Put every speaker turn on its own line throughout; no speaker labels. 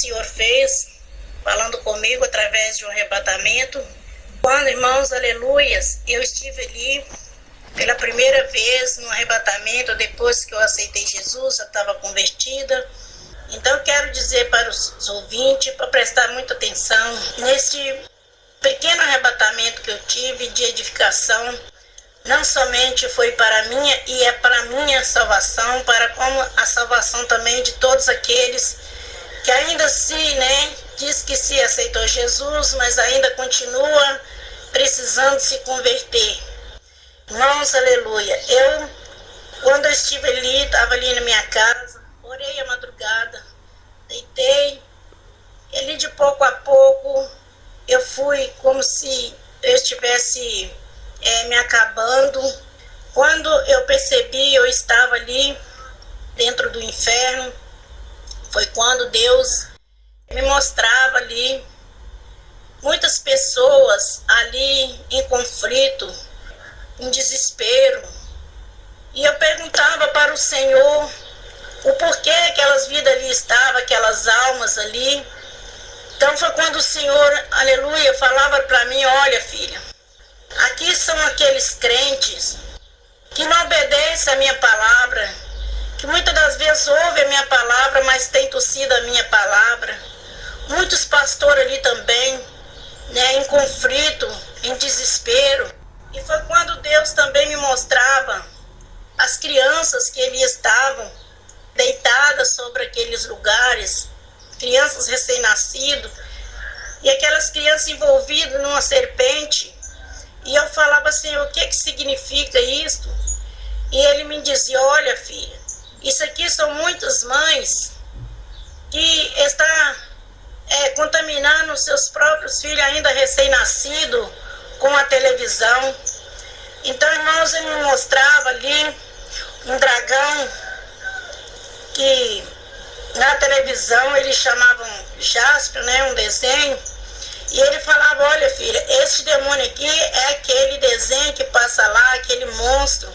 Senhor fez, falando comigo através de um arrebatamento. Quando, irmãos, aleluias, eu estive ali pela primeira vez no arrebatamento, depois que eu aceitei Jesus, já estava convertida. Então, eu quero dizer para os ouvintes, para prestar muita atenção, nesse pequeno arrebatamento que eu tive de edificação, não somente foi para a minha, e é para a minha salvação, para como a salvação também de todos aqueles que ainda diz que se aceitou Jesus, mas ainda continua precisando se converter. Irmãos, aleluia. Quando eu estive ali, estava ali na minha casa, orei a madrugada, deitei, e ali de pouco a pouco, eu fui como se eu estivesse me acabando. Quando eu percebi, eu estava ali dentro do inferno. Foi quando Deus me mostrava ali muitas pessoas ali em conflito, em desespero. E eu perguntava para o Senhor o porquê aquelas vidas ali estavam, aquelas almas ali. Então foi quando o Senhor, aleluia, falava para mim: olha, filha, aqui são aqueles crentes que não obedecem a minha palavra, que muitas das vezes ouvem a minha palavra, mas têm tossido a minha palavra. Muitos pastores ali também, em conflito, em desespero. E foi quando Deus também me mostrava as crianças que ali estavam deitadas sobre aqueles lugares, crianças recém-nascidas, e aquelas crianças envolvidas numa serpente. E eu falava assim: o que significa isto? E ele me dizia: olha, filha, isso aqui são muitas mães que estão contaminando seus próprios filhos ainda recém-nascidos com a televisão. Então, irmãos, ele me mostrava ali um dragão que na televisão eles chamavam Jasper, um desenho. E ele falava: olha, filha, esse demônio aqui é aquele desenho que passa lá, aquele monstro,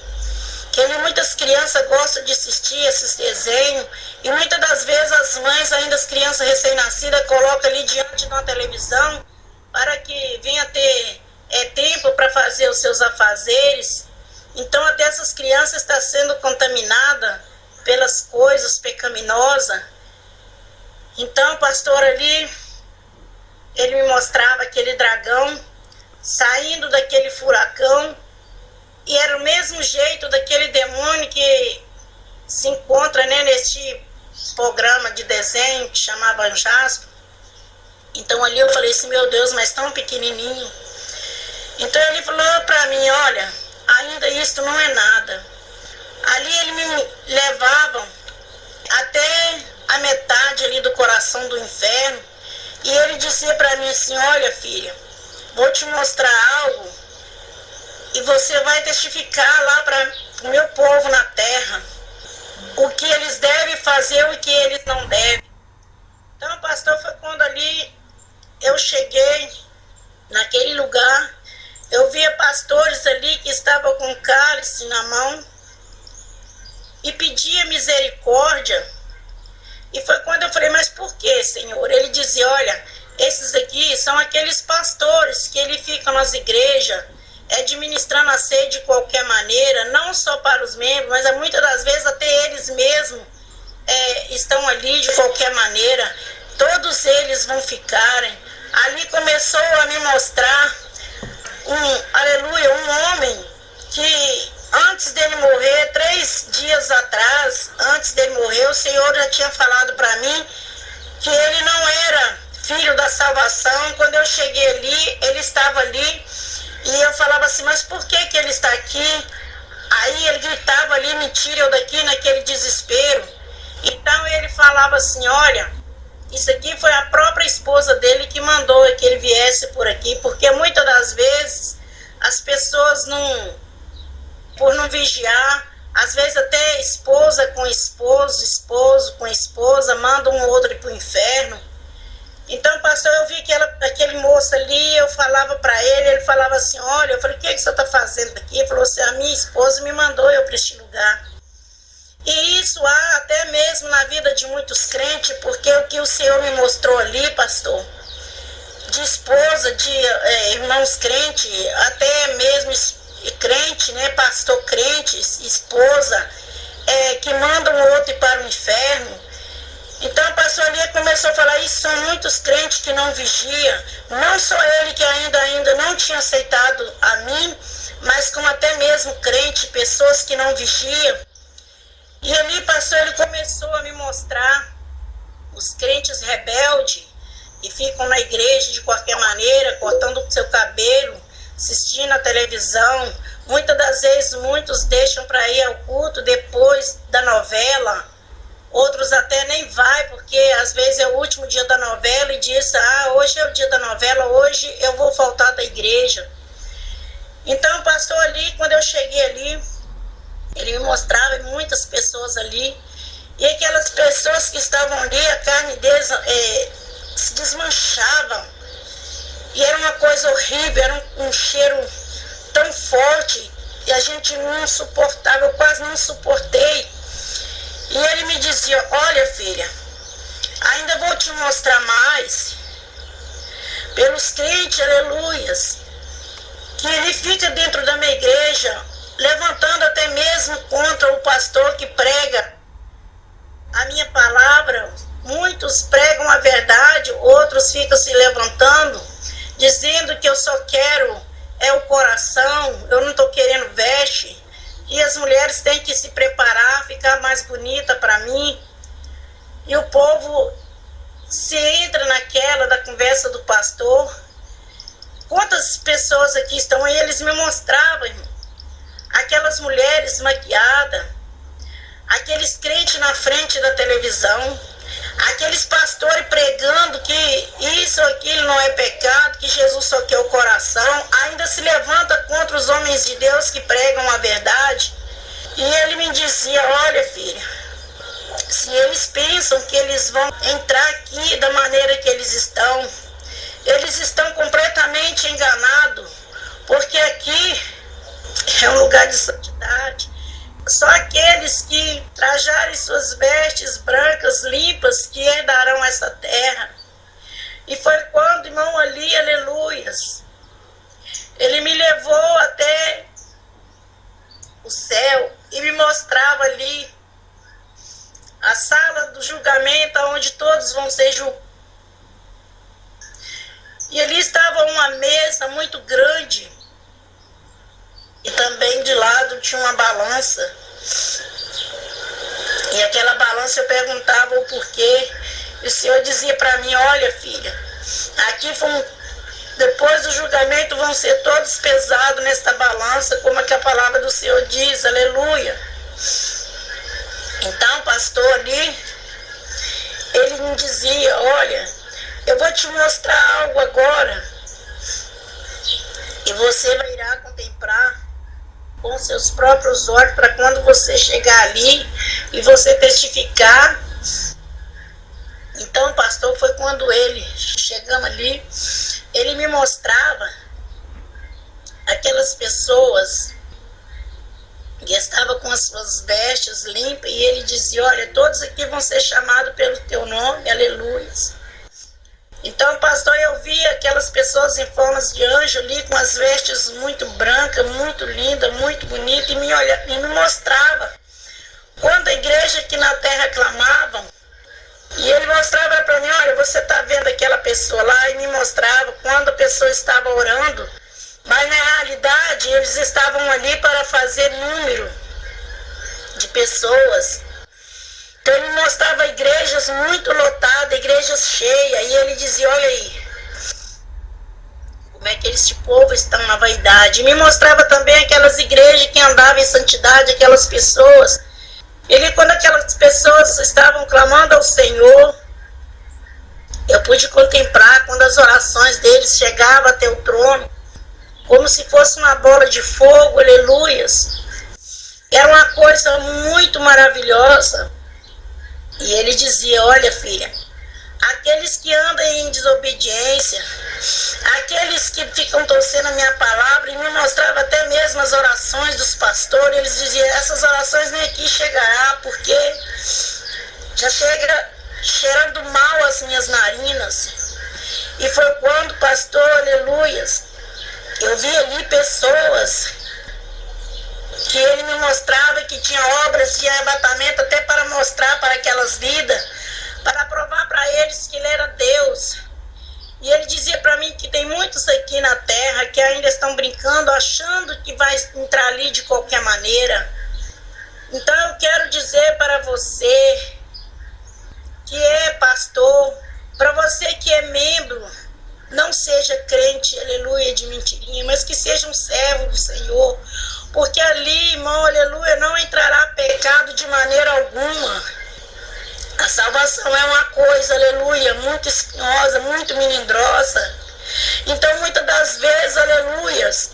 que muitas crianças gostam de assistir esses desenhos, e muitas das vezes as mães, ainda as crianças recém-nascidas, colocam ali diante de uma televisão para que venha ter tempo para fazer os seus afazeres. Então até essas crianças estão sendo contaminadas pelas coisas pecaminosas. Então o pastor ali, ele me mostrava aquele dragão saindo daquele furacão, e era o mesmo jeito daquele demônio que se encontra neste programa de desenho que chamava Jasper. Então ali eu falei assim: meu Deus, mas tão pequenininho. Então ele falou para mim: olha, ainda isto não é nada. Ali ele me levava até a metade ali do coração do inferno, e ele dizia para mim assim: olha, filha, vou te mostrar algo, e você vai testificar lá para o meu povo na terra o que eles devem fazer e o que eles não devem. Então, pastor, foi quando ali eu cheguei naquele lugar, eu via pastores ali que estavam com cálice na mão e pedia misericórdia. E foi quando eu falei: mas por que, Senhor? Ele dizia: olha, esses aqui são aqueles pastores que ele fica nas igrejas, administrando a ceia de qualquer maneira, não só para os membros, mas muitas das vezes até eles mesmos estão ali de qualquer maneira. Todos eles vão ficarem. Ali começou a me mostrar um homem que antes dele morrer, 3 dias atrás, antes dele morrer, o Senhor já tinha falado para mim que ele não era filho da salvação. Quando eu cheguei ali, ele estava ali, e eu falava assim: mas por que ele está aqui? Aí ele gritava ali: me tire eu daqui, naquele desespero. Então ele falava assim: olha, isso aqui foi a própria esposa dele que mandou que ele viesse por aqui, porque muitas das vezes as pessoas por não vigiar, às vezes até esposa com esposo, esposo com esposa, manda um outro para o inferno. Então, pastor, eu vi aquele moço ali, eu falava para ele falava assim: olha, eu falei: o que você está fazendo aqui? Ele falou assim: a minha esposa me mandou eu para este lugar. E isso há até mesmo na vida de muitos crentes, porque o que o Senhor me mostrou ali, pastor, de esposa, de irmãos crentes, até mesmo crente, né, pastor crente, esposa, que mandam o outro ir para o inferno. Então a pastor ali começou a falar, isso são muitos crentes que não vigiam, não só ele que ainda não tinha aceitado a mim, mas como até mesmo crente, pessoas que não vigiam. E ali, pastor, ele começou a me mostrar os crentes rebeldes que ficam na igreja de qualquer maneira, cortando o seu cabelo, assistindo a televisão. Muitas das vezes, muitos deixam para ir ao culto depois da novela. Outros até nem vai, porque às vezes é o último dia da novela e diz, hoje é o dia da novela, hoje eu vou faltar da igreja. Então, pastor, ali, quando eu cheguei ali, ele me mostrava muitas pessoas ali, e aquelas pessoas que estavam ali, a carne deles se desmanchava, e era uma coisa horrível, era um cheiro tão forte, e a gente não suportava, eu quase não suportei. E ele me dizia, olha filha, ainda vou te mostrar mais, pelos crentes, aleluias, que ele fica dentro da minha igreja, levantando até mesmo contra o pastor que prega a minha palavra. Muitos pregam a verdade, outros ficam se levantando, dizendo que eu só quero o coração, eu não estou querendo veste, e as mulheres têm que se preparar, ficar mais bonita para mim. E o povo se entra naquela da conversa do pastor. Quantas pessoas aqui estão aí, eles me mostravam, irmão, aquelas mulheres maquiadas, aqueles crentes na frente da televisão, aqueles pastores pregando que isso, aquilo não é pecado, que Jesus só quer o coração, ainda se levanta contra os homens de Deus que pregam a verdade. E ele me dizia, olha filha, se eles pensam que eles vão entrar aqui da maneira que eles estão completamente enganados, porque aqui é um lugar de santidade. Só aqueles que trajarem suas vestes brancas, limpas, que herdarão essa terra. E foi quando, irmão, ali, aleluias, ele me levou até o céu e me mostrava ali a sala do julgamento, onde todos vão ser julgados. E ali estava uma mesa muito grande, e também de lado tinha uma balança. E aquela balança eu perguntava o porquê. E o Senhor dizia para mim, olha filha, aqui depois do julgamento vão ser todos pesados nesta balança, como é que a palavra do Senhor diz, aleluia. Então, pastor ali, ele me dizia, olha, eu vou te mostrar algo agora, e você vai irá contemplar com seus próprios olhos, para quando você chegar ali e você testificar. Então, pastor, foi quando chegamos ali, ele me mostrava aquelas pessoas que estavam com as suas vestes limpas, e ele dizia, olha, todos aqui vão ser chamados pelo teu nome, aleluia. Então, pastor, eu vi aquelas pessoas em formas de anjo ali, com as vestes muito brancas, muito lindas, muito bonitas, e me mostrava. Quando a igreja aqui na terra clamavam, e ele mostrava para mim, olha, você está vendo aquela pessoa lá, e me mostrava quando a pessoa estava orando, mas na realidade eles estavam ali para fazer número de pessoas. Então ele mostrava igrejas muito lotadas, igrejas cheias, e ele dizia, olha aí, como é que esse povo está na vaidade. E me mostrava também aquelas igrejas que andavam em santidade, aquelas pessoas. Ele, quando aquelas pessoas estavam clamando ao Senhor, eu pude contemplar quando as orações deles chegavam até o trono, como se fosse uma bola de fogo, aleluias. Era uma coisa muito maravilhosa. E ele dizia, olha filha, aqueles que andam em desobediência, aqueles que ficam torcendo a minha palavra, e me mostrava até mesmo as orações dos pastores. Eles diziam: essas orações nem aqui chegará, porque já chega cheirando mal as minhas narinas. E foi quando, pastor, aleluias, eu vi ali pessoas que ele me mostrava que tinha obras de arrebatamento até para mostrar para aquelas vidas, para provar para eles que ele era Deus. E ele dizia para mim que tem muitos aqui na terra que ainda estão brincando, achando que vai entrar ali de qualquer maneira. Então eu quero dizer para você que é pastor, para você que é membro, não seja crente, aleluia, de mentirinha, mas que seja um servo do Senhor, porque ali, irmão, aleluia, não entrará pecado de maneira alguma. A salvação é uma coisa, aleluia, muito espinhosa, muito melindrosa. Então, muitas das vezes, aleluias,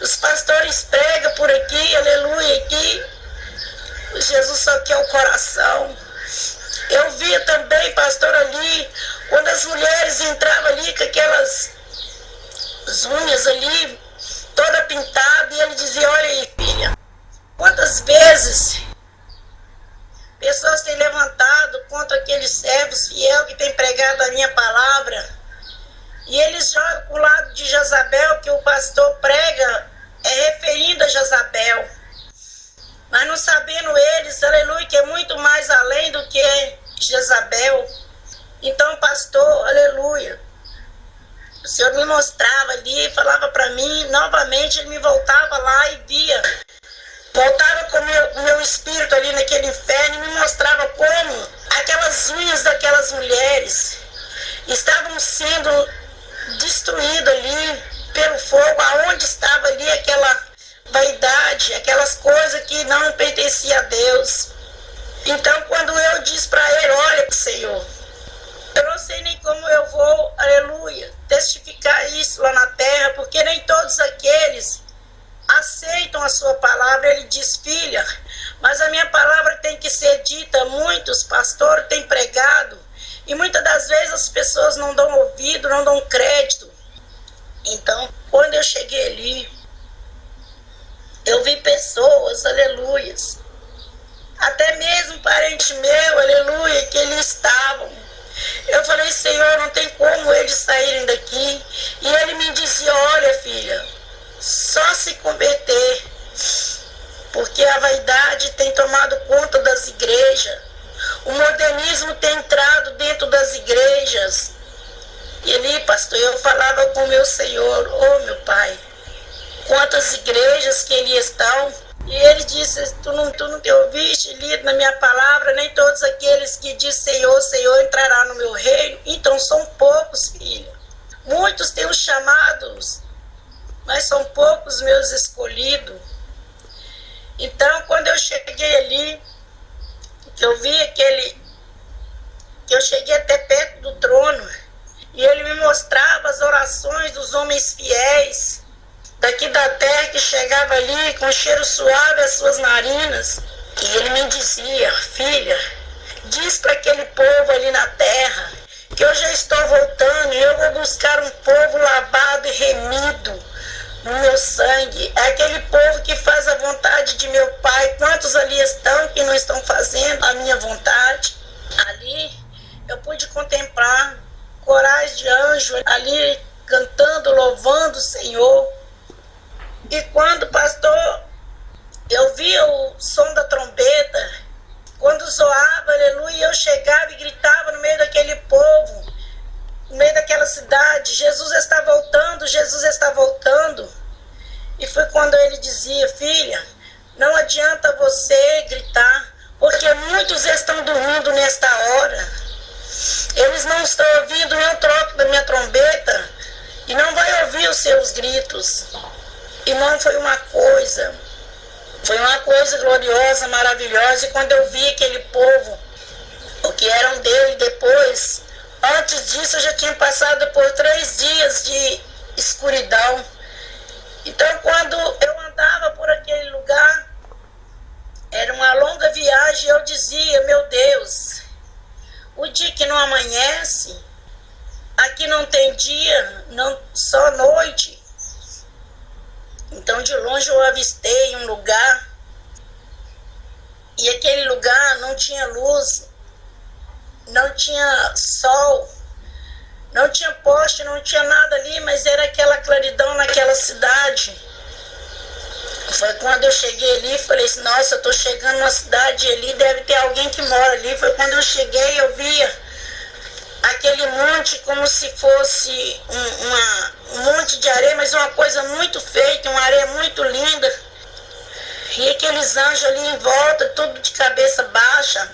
os pastores pregam por aqui, aleluia, que Jesus só quer o coração. Eu via também, pastor, ali, quando as mulheres entravam ali com aquelas unhas ali, toda pintada, e ele dizia: olha aí, filha, quantas vezes pessoas têm levantado contra aqueles servos fiel que têm pregado a minha palavra, e eles jogam para o lado de Jezabel, que o pastor prega, é referindo a Jezabel, mas não sabendo eles, aleluia, que é muito mais além do que Jezabel. Então, pastor, aleluia, o Senhor me mostrava ali, falava para mim, novamente ele me voltava lá e via, voltava com o meu espírito ali naquele inferno e me mostrava como aquelas unhas daquelas mulheres estavam sendo destruídas ali pelo fogo, aonde estava ali aquela vaidade, aquelas coisas que não pertenciam a Deus. Então, quando eu disse para ele: olha, Senhor, eu não sei nem como eu vou, aleluia, testificar isso lá na terra, porque nem todos aqueles aceitam a sua palavra. Ele diz: filha, mas a minha palavra tem que ser dita. Muitos pastores têm pregado e muitas das vezes as pessoas não dão ouvido, não dão crédito. Então, quando eu cheguei ali, eu vi pessoas, aleluias, até mesmo parente meu, aleluia, que eles estavam. Eu falei: Senhor, não tem como eles saírem daqui. E ele me dizia: olha, filha, só se converter, porque a vaidade tem tomado conta das igrejas, o modernismo tem entrado dentro das igrejas. E ali, pastor, eu falava com o meu Senhor: oh, meu Pai, quantas igrejas que ali estão. E ele disse: tu não te ouviste lido na minha palavra, nem todos aqueles que dizem Senhor, Senhor entrará no meu reino. Então são poucos, filha. Muitos têm os chamados, mas são poucos meus escolhidos. Então, quando eu cheguei ali, que eu vi que eu cheguei até perto do trono, e ele me mostrava as orações dos homens fiéis daqui da terra, que chegava ali com um cheiro suave às suas narinas. E ele me dizia: filha, diz para aquele povo ali na terra que eu já estou voltando e eu vou buscar um povo lavado e remido no meu sangue. É aquele povo que faz a vontade de meu Pai. Quantos ali estão que não estão fazendo a minha vontade? Ali eu pude contemplar corais de anjos ali cantando, louvando o Senhor. E quando, pastor, eu via o som da trombeta, quando zoava, aleluia, eu chegava e gritava no meio daquele povo, no meio daquela cidade: Jesus está voltando, Jesus está voltando. E foi quando ele dizia: filha, não adianta você gritar, porque muitos estão dormindo nesta hora. Eles não estão ouvindo nem o troco da minha trombeta e não vai ouvir os seus gritos. Irmão, foi uma coisa gloriosa, maravilhosa. E quando eu vi aquele povo, o que eram dele depois, antes disso eu já tinha passado por 3 dias de escuridão. Então, quando eu andava por aquele lugar, era uma longa viagem, eu dizia: meu Deus, o dia que não amanhece, não tem dia, não, só noite. Então de longe eu avistei um lugar, e aquele lugar não tinha luz, não tinha sol, não tinha poste, não tinha nada ali, mas era aquela claridão naquela cidade. Foi quando eu cheguei ali, falei assim, nossa, eu tô chegando numa cidade ali, deve ter alguém que mora ali. Foi quando eu cheguei, eu via aquele monte como se fosse um monte de areia, mas uma coisa muito feita, uma areia muito linda. E aqueles anjos ali em volta, tudo de cabeça baixa,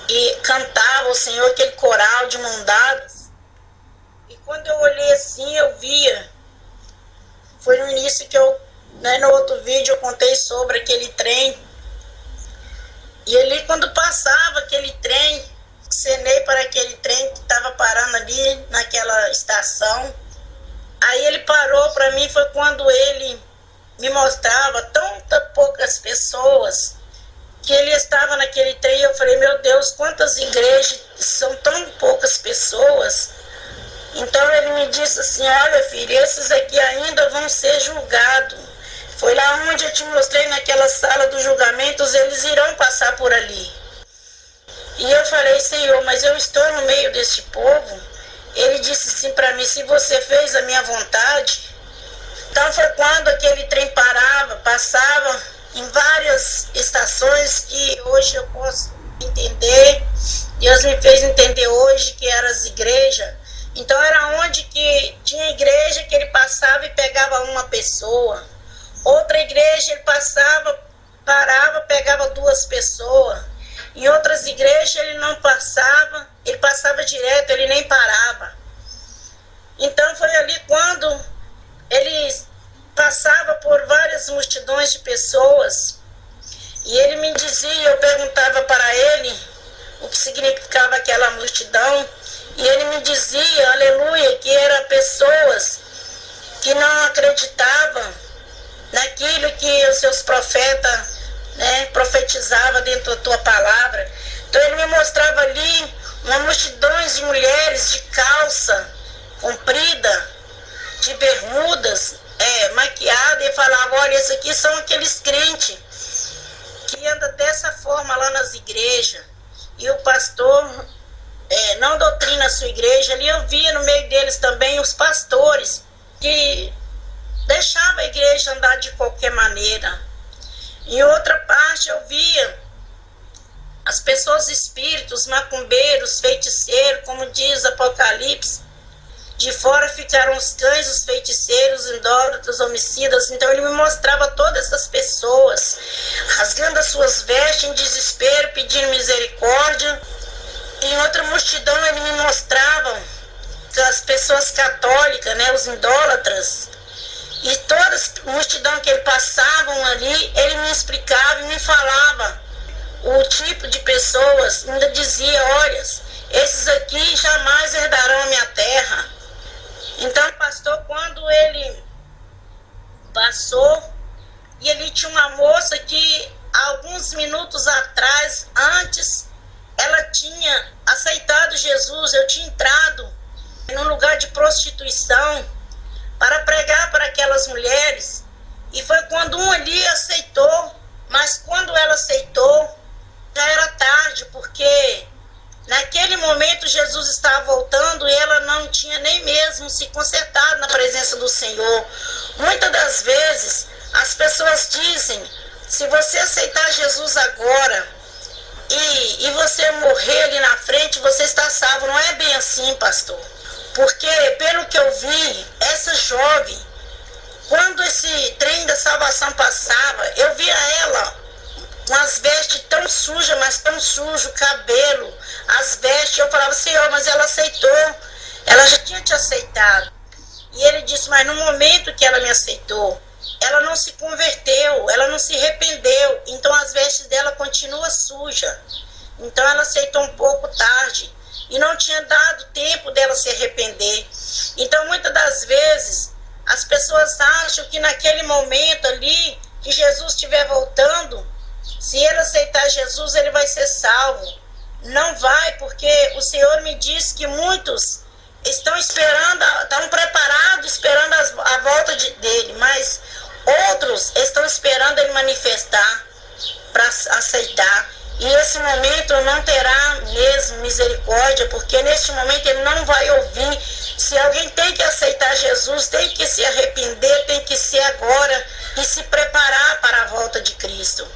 e cantavam o Senhor, aquele coral de mão dadas. E quando eu olhei assim, eu via, foi no início que eu, no outro vídeo eu contei sobre aquele trem. E ali quando passava aquele trem, cenei para aquele trem que estava parando ali naquela estação. Aí ele parou para mim, foi quando ele me mostrava tão poucas pessoas, que ele estava naquele trem. Eu falei, meu Deus, quantas igrejas são tão poucas pessoas. Então ele me disse assim, olha filho, esses aqui ainda vão ser julgados. Foi lá onde eu te mostrei, naquela sala dos julgamentos, eles irão passar por ali. E eu falei, Senhor, mas eu estou no meio deste povo. Ele disse assim para mim, se você fez a minha vontade. Então foi quando aquele trem parava, passava em várias estações que hoje eu posso entender. Deus me fez entender hoje que eram as igrejas. Então era onde que tinha igreja que ele passava e pegava uma pessoa. Outra igreja ele passava, parava, pegava 2 pessoas. Em outras igrejas ele não passava, ele passava direto, ele nem parava. Então foi ali quando ele passava por várias multidões de pessoas. E ele me dizia, eu perguntava para ele o que significava aquela multidão. E ele me dizia, aleluia, que eram pessoas que não acreditavam naquilo que os seus profetas profetizavam dentro da tua palavra. Então ele me mostrava ali uma multidão de mulheres de calça comprida, de bermudas, maquiada, e falava, olha, esses aqui são aqueles crentes que andam dessa forma lá nas igrejas. E o pastor não doutrina a sua igreja. Ali eu via no meio deles também os pastores que deixavam a igreja andar de qualquer maneira. Em outra parte eu via as pessoas espíritos, macumbeiros, feiticeiros, como diz Apocalipse. De fora ficaram os cães, os feiticeiros, idólatras, homicidas. Então ele me mostrava todas essas pessoas rasgando as suas vestes em desespero, pedindo misericórdia. Em outra multidão ele me mostrava as pessoas católicas, os idólatras. E toda a multidão que ele passavam ali, ele me explicava e me falava o tipo de pessoas. Ainda dizia, olha, esses aqui jamais herdarão a minha terra. Então, pastor, quando ele passou, e ali tinha uma moça que alguns minutos atrás, antes, ela tinha aceitado Jesus. Eu tinha entrado num lugar de prostituição para pregar para aquelas mulheres, e foi quando um ali aceitou, mas quando ela aceitou, já era tarde, porque naquele momento Jesus estava voltando e ela não tinha nem mesmo se consertado na presença do Senhor. Muitas das vezes as pessoas dizem, se você aceitar Jesus agora e você morrer ali na frente, você está salvo. Não é bem assim, pastor. Porque, pelo que eu vi, essa jovem, quando esse trem da salvação passava, eu via ela com as vestes tão sujas, mas tão sujo, o cabelo, as vestes. Eu falava, Senhor, mas ela aceitou, ela já tinha te aceitado. E ele disse, mas no momento que ela me aceitou, ela não se converteu, ela não se arrependeu, então as vestes dela continuam sujas. Então ela aceitou um pouco tarde. E não tinha dado tempo dela se arrepender. Então, muitas das vezes, as pessoas acham que naquele momento ali, que Jesus estiver voltando, se ele aceitar Jesus, ele vai ser salvo. Não vai, porque o Senhor me disse que muitos estão esperando, estão preparados, esperando a volta dele, mas outros estão esperando ele manifestar para aceitar. E esse momento não terá mesmo misericórdia, porque neste momento ele não vai ouvir. Se alguém tem que aceitar Jesus, tem que se arrepender, tem que ser agora e se preparar para a volta de Cristo.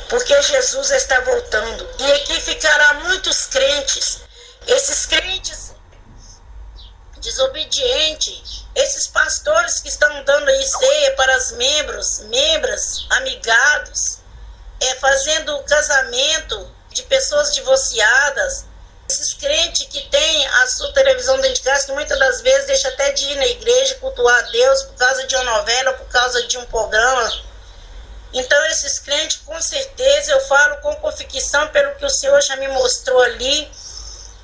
Porque Jesus está voltando. E aqui ficará muitos crentes. Esses crentes desobedientes, esses pastores que estão dando aí ceia para os membros, amigados, fazendo casamento de pessoas divorciadas, esses crentes que têm a sua televisão dentro de casa, que muitas das vezes deixa até de ir na igreja cultuar a Deus por causa de uma novela, por causa de um programa. Então esses crentes, com certeza, eu falo com convicção pelo que o Senhor já me mostrou ali,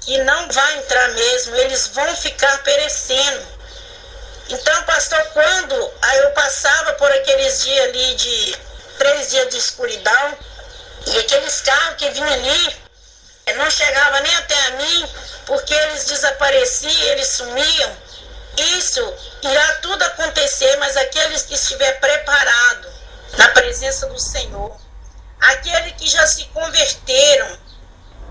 que não vai entrar mesmo, eles vão ficar perecendo. Então, pastor, quando eu passava por aqueles dias ali de 3 dias de escuridão, e aqueles carros que vinham ali, não chegavam nem até a mim, porque eles desapareciam, eles sumiam. Isso irá tudo acontecer, mas aqueles que estiver preparado na presença do Senhor, aqueles que já se converteram,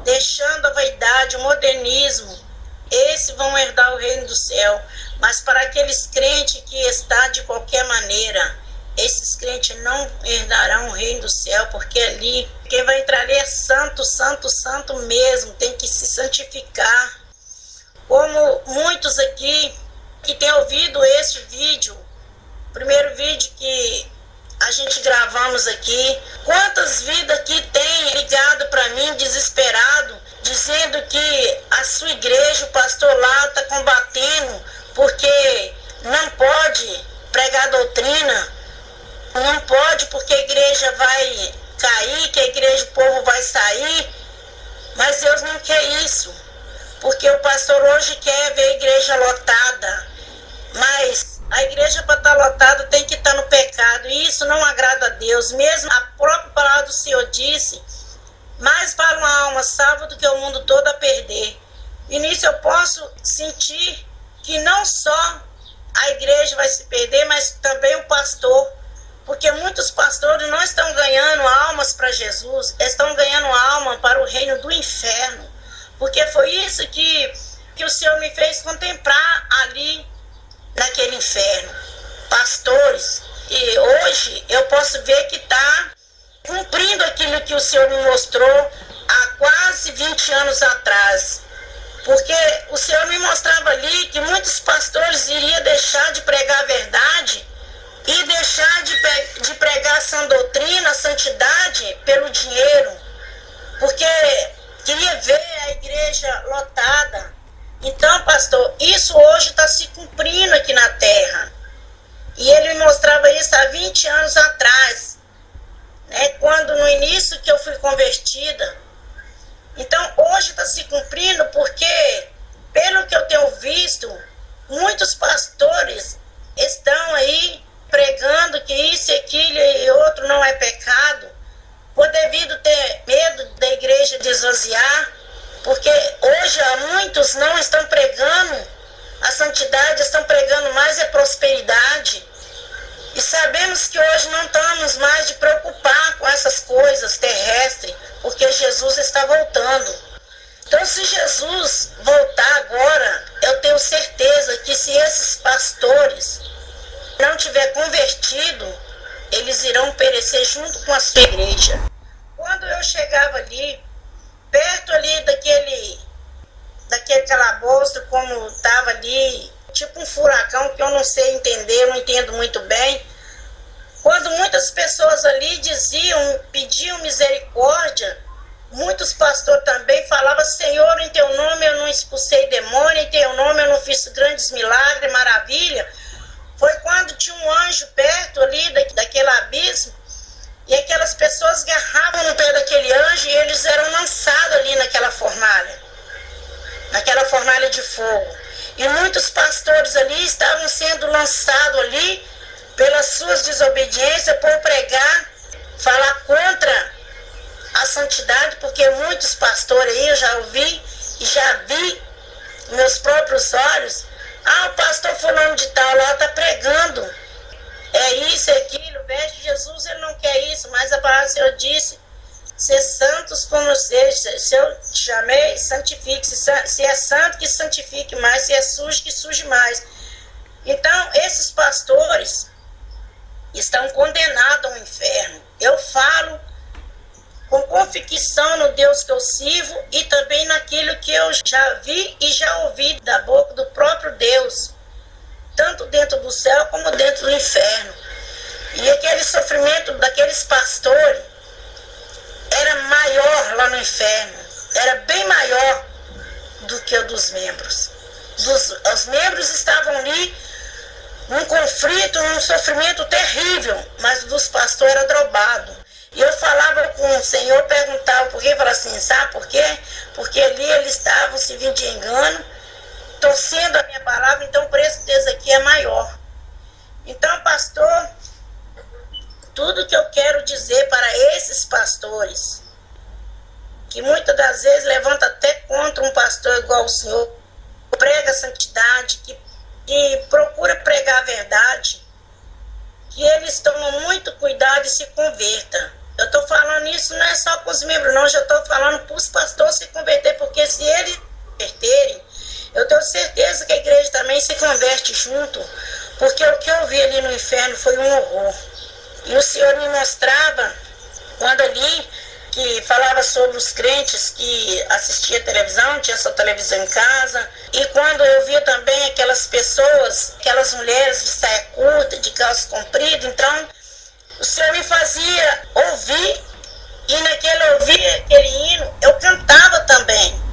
deixando a vaidade, o modernismo, esses vão herdar o reino do céu. Mas para aqueles crentes que estão de qualquer maneira, esses crentes não herdarão o reino do céu, porque ali quem vai entrar ali é santo, santo, santo mesmo, tem que se santificar. Como muitos aqui que têm ouvido esse vídeo, primeiro vídeo que a gente gravamos aqui, quantas vidas que tem ligado para mim desesperado, dizendo que a sua igreja, o pastor lá está combatendo porque não pode pregar doutrina, não pode porque a igreja vai cair, que a igreja, o povo vai sair. Mas Deus não quer isso, porque o pastor hoje quer ver a igreja lotada, mas a igreja para estar lotada tem que estar no pecado, e isso não agrada a Deus. Mesmo a própria palavra do Senhor disse, mais vale uma alma salva do que o mundo todo a perder. E nisso eu posso sentir que não só a igreja vai se perder, mas também o pastor, porque muitos pastores não estão ganhando almas para Jesus, estão ganhando alma para o reino do inferno, porque foi isso que o Senhor me fez contemplar ali naquele inferno. Pastores, e hoje eu posso ver que está cumprindo aquilo que o Senhor me mostrou há quase 20 anos atrás. Porque o Senhor me mostrava ali que muitos pastores iriam deixar de pregar a verdade e deixar de pregar a sã doutrina, a santidade, pelo dinheiro. Porque queria ver a igreja lotada. Então, pastor, isso hoje está se cumprindo aqui na terra. E ele me mostrava isso há 20 anos atrás, né, quando no início que eu fui convertida. Então, hoje está se cumprindo porque, pelo que eu tenho visto, muitos pastores estão aí pregando que isso, aquilo e outro não é pecado, por devido ter medo da igreja de esvaziar, porque hoje muitos não estão pregando a santidade, estão pregando mais a prosperidade. E sabemos que hoje não estamos mais de preocupar com essas coisas terrestres, porque Jesus está voltando. Então, se Jesus voltar agora, eu tenho certeza que se esses pastores não tiver convertido, eles irão perecer junto com a sua igreja. Quando eu chegava ali, perto ali daquele calabouço, como estava ali, tipo um furacão que eu não sei entender, eu não entendo muito bem. Quando muitas pessoas ali pediam misericórdia, muitos pastores também falavam: Senhor, em teu nome eu não expulsei demônio, em teu nome eu não fiz grandes milagres, maravilha. Foi quando tinha um anjo perto ali daquele abismo, e aquelas pessoas agarravam no pé daquele anjo e eles eram lançados ali naquela fornalha de fogo. E muitos pastores ali estavam sendo lançados ali pelas suas desobediências, por pregar, falar contra a santidade, porque muitos pastores aí eu já ouvi e já vi meus próprios olhos, o pastor fulano de tal lá está pregando, é isso, é aquilo, veste Jesus, ele não quer isso, mas a palavra do Senhor disse, ser santos como vocês, se eu te chamei, santifique, se é santo que santifique mais, se é sujo que suje mais. Então, esses pastores estão condenados ao inferno. Eu falo com convicção no Deus que eu sirvo e também naquilo que eu já vi e já ouvi da boca do próprio Deus, tanto dentro do céu como dentro do inferno. E aquele sofrimento daqueles pastores era maior lá no inferno, era bem maior do que o dos membros. Os membros estavam ali num conflito, num sofrimento terrível, mas o dos pastores era drobado. E eu falava com o Senhor, perguntava por quê, falava assim, sabe por quê? Porque ali eles estavam se vindo de engano, torcendo a minha palavra, então o preço deles aqui é maior. Então, pastor, tudo que eu quero dizer para esses pastores, que muitas das vezes levanta até contra um pastor igual o senhor, prega a santidade, que procura pregar a verdade, que eles tomam muito cuidado e se convertam. Eu estou falando isso não é só com os membros, não, já estou falando para os pastores se converter, porque se eles se converterem, eu tenho certeza que a igreja também se converte junto, porque o que eu vi ali no inferno foi um horror. E o Senhor me mostrava, quando ali, que falava sobre os crentes que assistiam televisão, tinha sua televisão em casa, e quando eu via também aquelas pessoas, aquelas mulheres de saia curta, de calça comprida, então o Senhor me fazia ouvir, e naquele ouvir aquele hino, eu cantava também.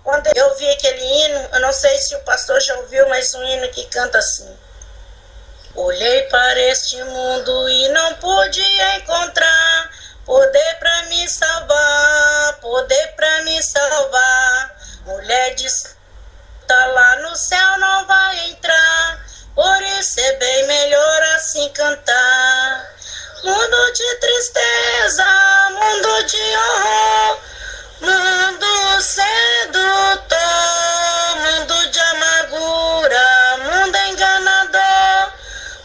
Quando eu ouvi aquele hino, eu não sei se o pastor já ouviu, mas um hino que canta assim: olhei para este mundo e não pude encontrar poder para me salvar, poder para me salvar. Mulher de tá lá no céu não vai entrar, por isso é bem melhor assim cantar. Mundo de tristeza, mundo de horror, mundo sedutor, mundo de amargura, mundo enganador,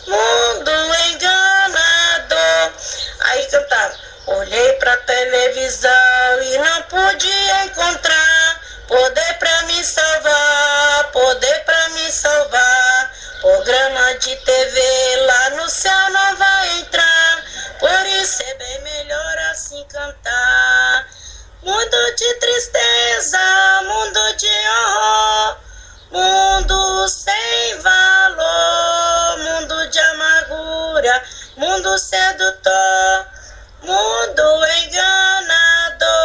mundo enganador. Aí cantava: olhei pra televisão e não pude encontrar poder pra me salvar, poder pra me salvar. Programa de TV lá no céu não vai entrar, por isso é bem melhor assim cantar. Mundo de tristeza, mundo de horror, mundo sem valor, mundo de amargura, mundo sedutor, mundo enganador.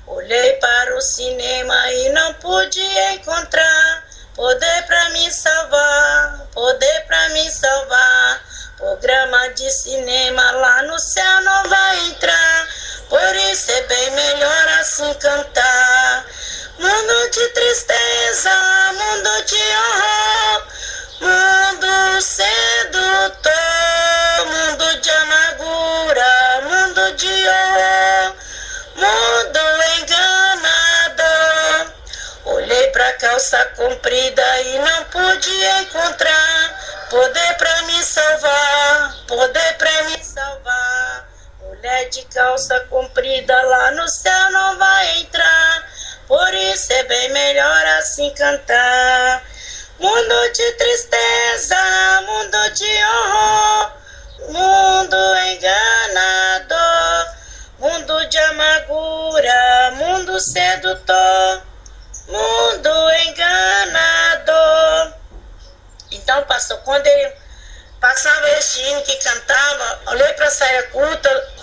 Olhei para o cinema e não pude encontrar poder para me salvar, poder para me salvar. Programa de cinema lá no céu não vai entrar, por isso é bem melhor assim cantar. Mundo de tristeza, mundo de horror, mundo sedutor, mundo de amargura, mundo de horror, mundo enganador. Olhei pra calça comprida e não pude encontrar poder pra me salvar, poder pra me salvar. Mulher de calça comprida lá no céu não vai entrar, por isso é bem melhor assim cantar. Mundo de tristeza, mundo de horror, mundo enganador, mundo de amargura, mundo sedutor, mundo enganador. Então, pastor, quando ele passava este hino que cantava, olhei para a saia curta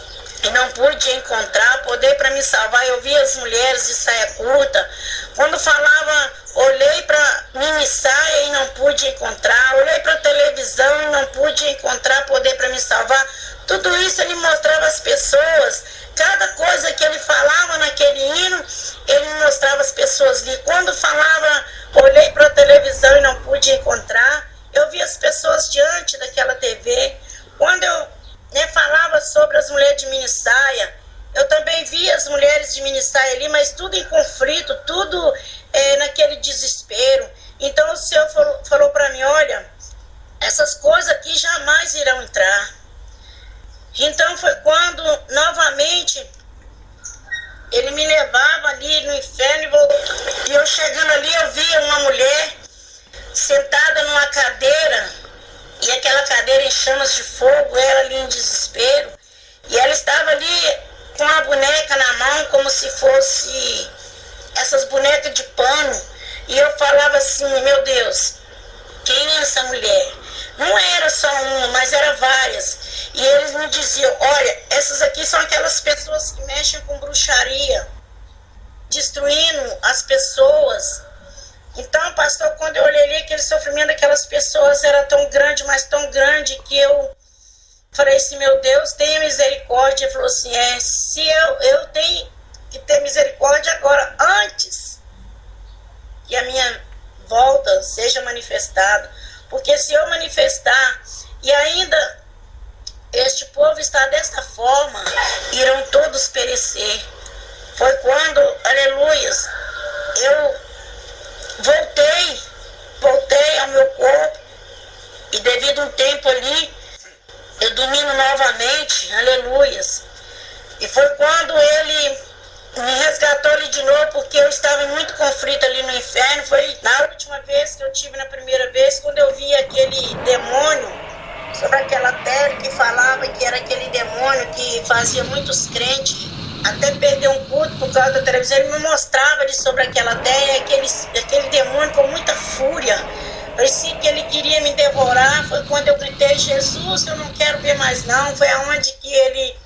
e não pude encontrar poder para me salvar. Eu vi as mulheres de saia curta. Quando falava, olhei para mini saia e não pude encontrar. Olhei para a televisão e não pude encontrar poder para me salvar. Tudo isso ele mostrava às pessoas. Cada coisa que ele falava naquele hino, ele mostrava às pessoas ali. Quando falava, olhei para a televisão e não pude encontrar, eu vi as pessoas diante daquela TV. Quando eu falava sobre as mulheres de mini saia, eu também vi as mulheres de mini saia ali, mas tudo em conflito, tudo naquele Então foi quando, novamente, ele me levava ali no inferno e voltava. E eu chegando ali, eu via uma mulher sentada numa cadeira, e aquela cadeira em chamas de fogo, ela ali em desespero. E ela estava ali com a boneca na mão, como se fosse essas bonecas de pano. E eu falava assim, meu Deus, quem é essa mulher? Não era só uma, mas eram várias. E eles me diziam, olha, essas aqui são aquelas pessoas que mexem com bruxaria, destruindo as pessoas. Então, pastor, quando eu olhei ali, aquele sofrimento daquelas pessoas era tão grande, mas tão grande, que eu falei assim, meu Deus, tenha misericórdia. Ele falou assim, se eu tenho que ter misericórdia agora, antes que a minha volta seja manifestada. Porque se eu manifestar e ainda este povo está desta forma, irão todos perecer. Foi quando, aleluias, eu voltei ao meu corpo, e devido a um tempo ali, eu domino novamente, aleluias. E foi quando ele me resgatou ali de novo, porque eu estava em muito conflito ali no inferno. Foi na última vez que eu tive, na primeira vez, quando eu vi aquele demônio sobre aquela terra, que falava que era aquele demônio que fazia muitos crentes até perder um culto por causa da televisão. Ele me mostrava ali sobre aquela terra, aquele demônio com muita fúria. Parecia que ele queria me devorar. Foi quando eu gritei, Jesus, eu não quero ver mais não. Foi aonde que ele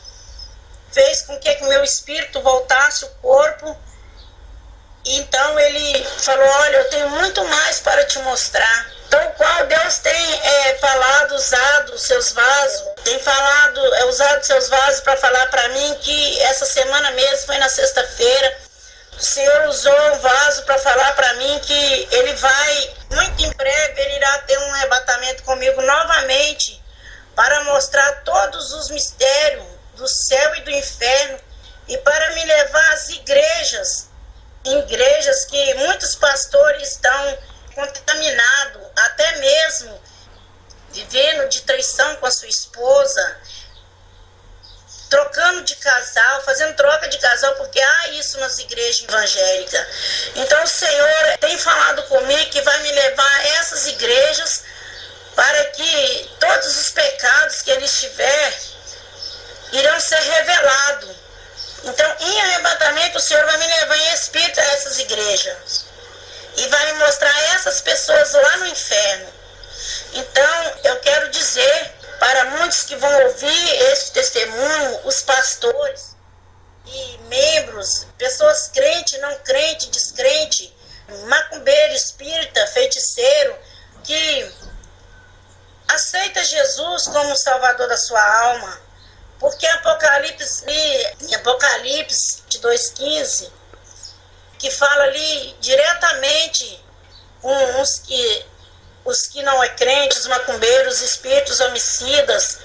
fez com que o meu espírito voltasse o corpo. Então ele falou, olha, eu tenho muito mais para te mostrar. Então, qual Deus tem falado, usado os seus vasos, tem falado, usado seus vasos para falar para mim que essa semana mesmo, foi na sexta-feira, o Senhor usou um vaso para falar para mim que ele vai, muito em breve, ele irá ter um arrebatamento comigo novamente, para mostrar todos os mistérios do céu e do inferno, e para me levar às igrejas que muitos pastores estão contaminados, até mesmo vivendo de traição com a sua esposa, trocando de casal, fazendo troca de casal, porque há isso nas igrejas evangélicas. Então o Senhor tem falado comigo que vai me levar a essas igrejas para que todos os pecados que eles tiver irão ser revelados. Então, em arrebatamento, o Senhor vai me levar em espírito a essas igrejas e vai me mostrar essas pessoas lá no inferno. Então, eu quero dizer para muitos que vão ouvir este testemunho, os pastores e membros, pessoas crentes, não crentes, descrente, macumbeiro, espírita, feiticeiro, que aceita Jesus como o Salvador da sua alma. Porque Apocalipse 2,15, que fala ali diretamente com os que não é crentes, os macumbeiros, espíritos homicidas.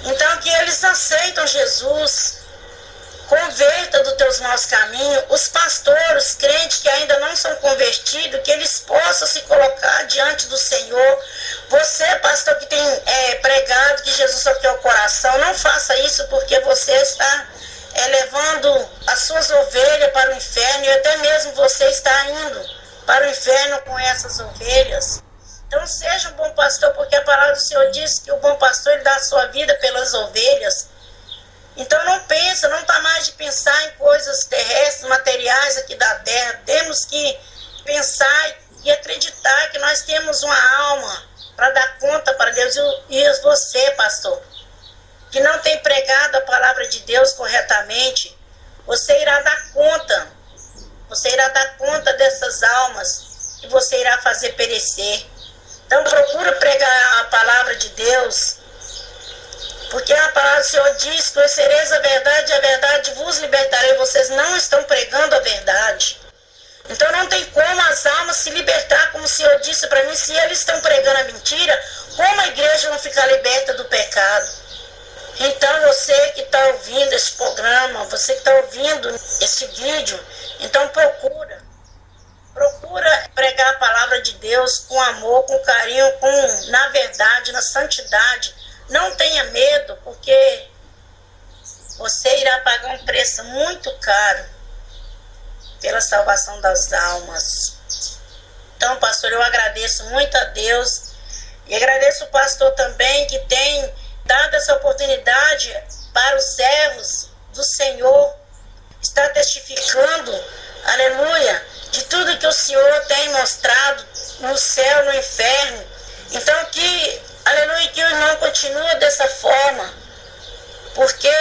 Então que eles aceitam Jesus, converta dos teus maus caminhos. Os pastores, crentes que ainda não são convertidos, que eles possam se colocar diante do Senhor. Você, pastor, que tem pregado que Jesus só quer o coração, não faça isso, porque você está levando as suas ovelhas para o inferno, e até mesmo você está indo para o inferno com essas ovelhas. Então seja um bom pastor, porque a palavra do Senhor diz que o bom pastor ele dá a sua vida pelas ovelhas. Então não está mais de pensar em coisas terrestres, materiais aqui da terra. Temos que pensar e acreditar que nós temos uma alma para dar conta para Deus. E você, pastor, que não tem pregado a palavra de Deus corretamente, você irá dar conta. Você irá dar conta dessas almas e você irá fazer perecer. Então procura pregar a palavra de Deus, porque a palavra do Senhor diz: conhecereis a verdade e a verdade vos libertarei. Vocês não estão pregando a verdade. Então não tem como as almas se libertar, como o Senhor disse para mim. Se eles estão pregando a mentira, como a igreja não ficar liberta do pecado? Então você que está ouvindo esse programa, você que está ouvindo esse vídeo, então procura pregar a palavra de Deus com amor, com carinho, na verdade, na santidade, Não tenha medo, porque você irá pagar um preço muito caro pela salvação das almas. Então, pastor, eu agradeço muito a Deus e agradeço o pastor também que tem dado essa oportunidade para os servos do Senhor, está testificando, aleluia, de tudo que o Senhor tem mostrado no céu, no inferno. Então que, aleluia, que o irmão continue dessa forma, porque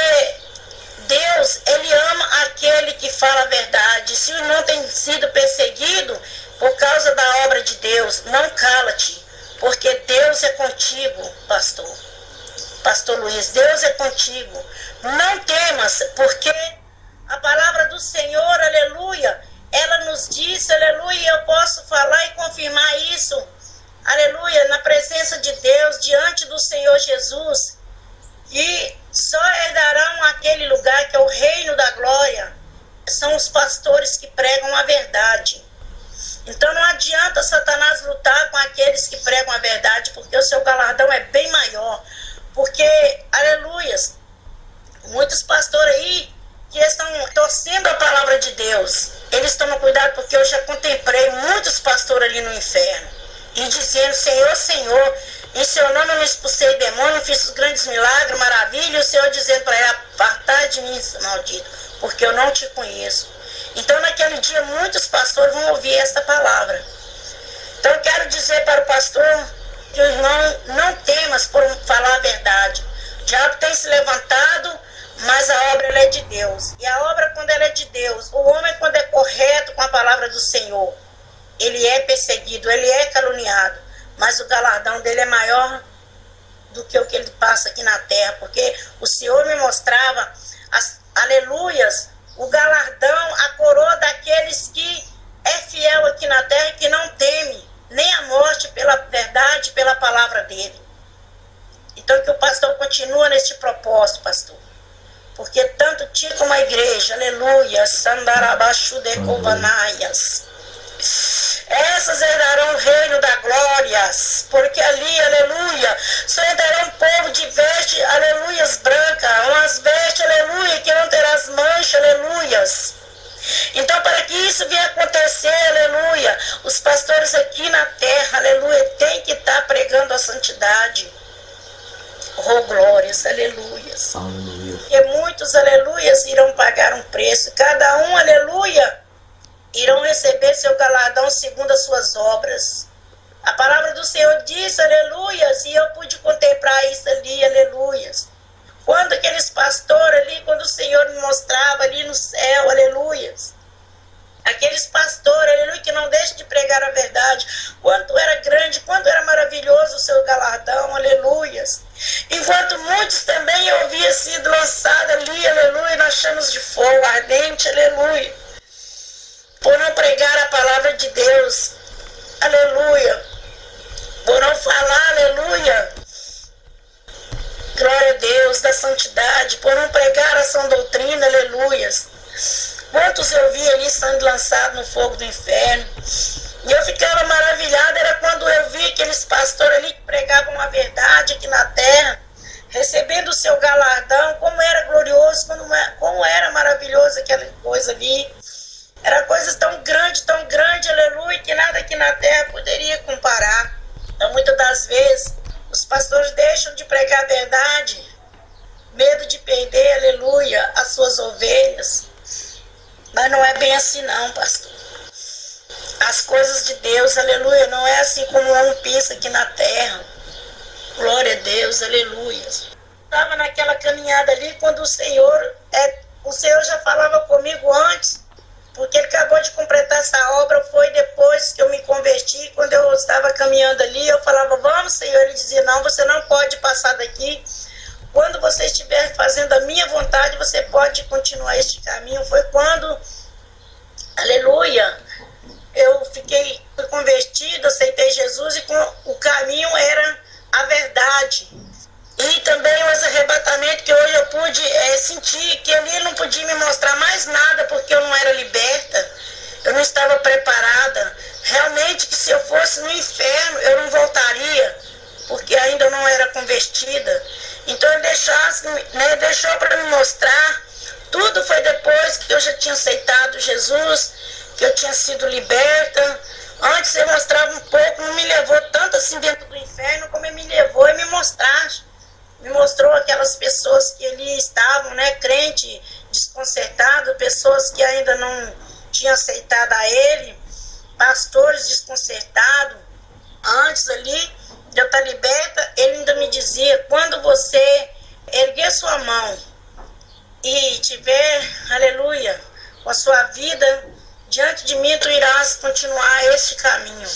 Deus, Ele ama aquele que fala a verdade. Se o irmão tem sido perseguido por causa da obra de Deus, não cala-te, porque Deus é contigo, Pastor Luiz, Deus é contigo. Não temas, porque a palavra do Senhor, aleluia, ela nos diz, aleluia, e eu posso falar e confirmar isso, aleluia, na presença de Deus, diante do Senhor Jesus, e só herdarão aquele lugar que é o reino da glória, são os pastores que pregam a verdade. Então não adianta Satanás lutar com aqueles que pregam a verdade, porque o seu galardão é bem maior, porque, aleluias, muitos pastores aí que estão torcendo a palavra de Deus, eles tomam cuidado, porque eu já contemplei muitos pastores ali no inferno, e dizendo, Senhor, Senhor, em seu nome eu não expulsei demônio, fiz os grandes milagres, maravilha, e o Senhor dizendo para ele, apartai de mim, maldito, porque eu não te conheço. Então naquele dia muitos pastores vão ouvir esta palavra. Então eu quero dizer para o pastor que o irmão não temas por falar a verdade. O diabo tem se levantado, mas a obra ela é de Deus. E a obra, quando ela é de Deus, o homem, quando é correto com a palavra do Senhor, ele é perseguido, ele é caluniado, mas o galardão dele é maior do que o que ele passa aqui na terra, porque o Senhor me mostrava, aleluias, o galardão, a coroa daqueles que é fiel aqui na terra e que não teme nem a morte pela verdade, pela palavra dele. Então que o pastor continua neste propósito, pastor, porque tanto ti como a igreja, aleluia, Sandarabaxu de Covanaias, essas herdarão o reino da glória, porque ali, aleluia, só entrará um povo de veste, aleluias, branca, umas vestes, aleluia, que não terás mancha, aleluias. Então, para que isso venha acontecer, aleluia, os pastores aqui na terra, aleluia, tem que estar pregando a santidade. Oh, glórias, aleluias. Aleluia. Porque muitos, aleluias, irão pagar um preço, cada um, aleluia, irão receber seu galardão segundo as suas obras. A palavra do Senhor diz, aleluias, e eu pude contemplar isso ali, aleluias. Quando aqueles pastores ali, quando o Senhor me mostrava ali no céu, aleluias. Aqueles pastores, aleluia, que não deixam de pregar a verdade. Quanto era grande, quanto era maravilhoso o seu galardão, aleluias. Enquanto muitos também haviam sido lançados ali, aleluia, nas chamas de fogo ardente, aleluia, por não pregar a palavra de Deus, aleluia, por não falar, aleluia, glória a Deus, da santidade, por não pregar a sã doutrina, aleluias. Quantos eu vi ali sendo lançados no fogo do inferno, e eu ficava maravilhada, era quando eu vi aqueles pastores ali que pregavam a verdade aqui na terra, recebendo o seu galardão, como era glorioso, como era maravilhoso aquela coisa ali. Era coisa tão grande, aleluia, que nada aqui na terra poderia comparar. Então, muitas das vezes, os pastores deixam de pregar a verdade, medo de perder, aleluia, as suas ovelhas. Mas não é bem assim não, pastor. As coisas de Deus, aleluia, não é assim como o homem pensa aqui na terra. Glória a Deus, aleluia. Estava naquela caminhada ali, quando o Senhor já falava comigo antes, porque ele acabou de completar essa obra, foi depois que eu me converti, quando eu estava caminhando ali, eu falava, vamos, Senhor, ele dizia, não, você não pode passar daqui, quando você estiver fazendo a minha vontade, você pode continuar este caminho. Foi quando, aleluia, eu fui convertido, aceitei Jesus, e o caminho era a verdade. E também os arrebatamentos que hoje eu pude sentir, que ali não podia me mostrar mais nada, porque eu não era liberta, eu não estava preparada. Realmente que se eu fosse no inferno, eu não voltaria. porque ainda não era convertida. Então ele deixou para me mostrar. Tudo foi depois que eu já tinha aceitado Jesus, que eu tinha sido liberta. Antes ele mostrava um pouco, não me levou tanto assim dentro do inferno, como ele me levou e me mostrou aquelas pessoas que ali estavam, crente, desconcertado, pessoas que ainda não tinham aceitado a ele, pastores desconcertados. Antes ali de eu estar liberta, ele ainda me dizia: quando você erguer sua mão e tiver, aleluia, com a sua vida diante de mim, tu irás continuar este caminho.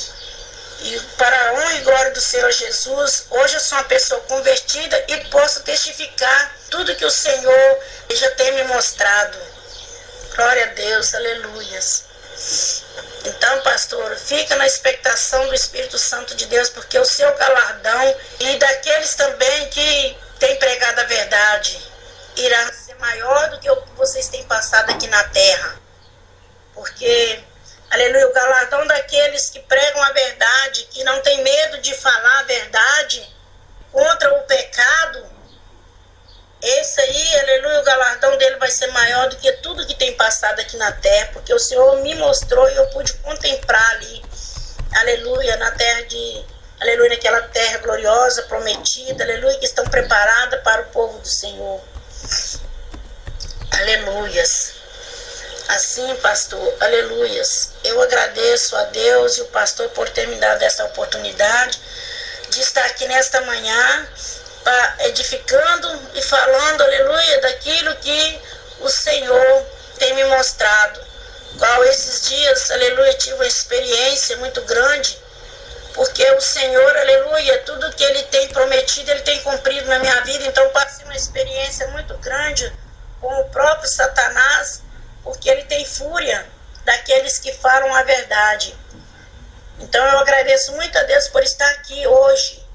E para a honra e glória do Senhor Jesus, hoje eu sou uma pessoa convertida e posso testificar tudo que o Senhor já tem me mostrado. Glória a Deus, aleluias. Então, pastor, fica na expectação do Espírito Santo de Deus, porque o seu galardão e daqueles também que têm pregado a verdade irá ser maior do que o que vocês têm passado aqui na terra. Porque, aleluia, o galardão daqueles que pregam a verdade, que não tem medo de falar a verdade contra o pecado, esse aí, aleluia, o galardão dele vai ser maior do que tudo que tem passado aqui na terra, porque o Senhor me mostrou e eu pude contemplar ali, aleluia, na terra aleluia, naquela terra gloriosa, prometida, aleluia, que estão preparadas para o povo do Senhor. Aleluias. Assim, pastor, aleluias, eu agradeço a Deus e o pastor por ter me dado essa oportunidade de estar aqui nesta manhã, edificando e falando, aleluia, daquilo que o Senhor tem me mostrado. Qual esses dias, aleluia, tive uma experiência muito grande, porque o Senhor, aleluia, tudo que Ele tem prometido, Ele tem cumprido na minha vida. Então passei uma experiência muito grande com o próprio Satanás, porque ele tem fúria daqueles que falam a verdade. Então eu agradeço muito a Deus por estar aqui hoje,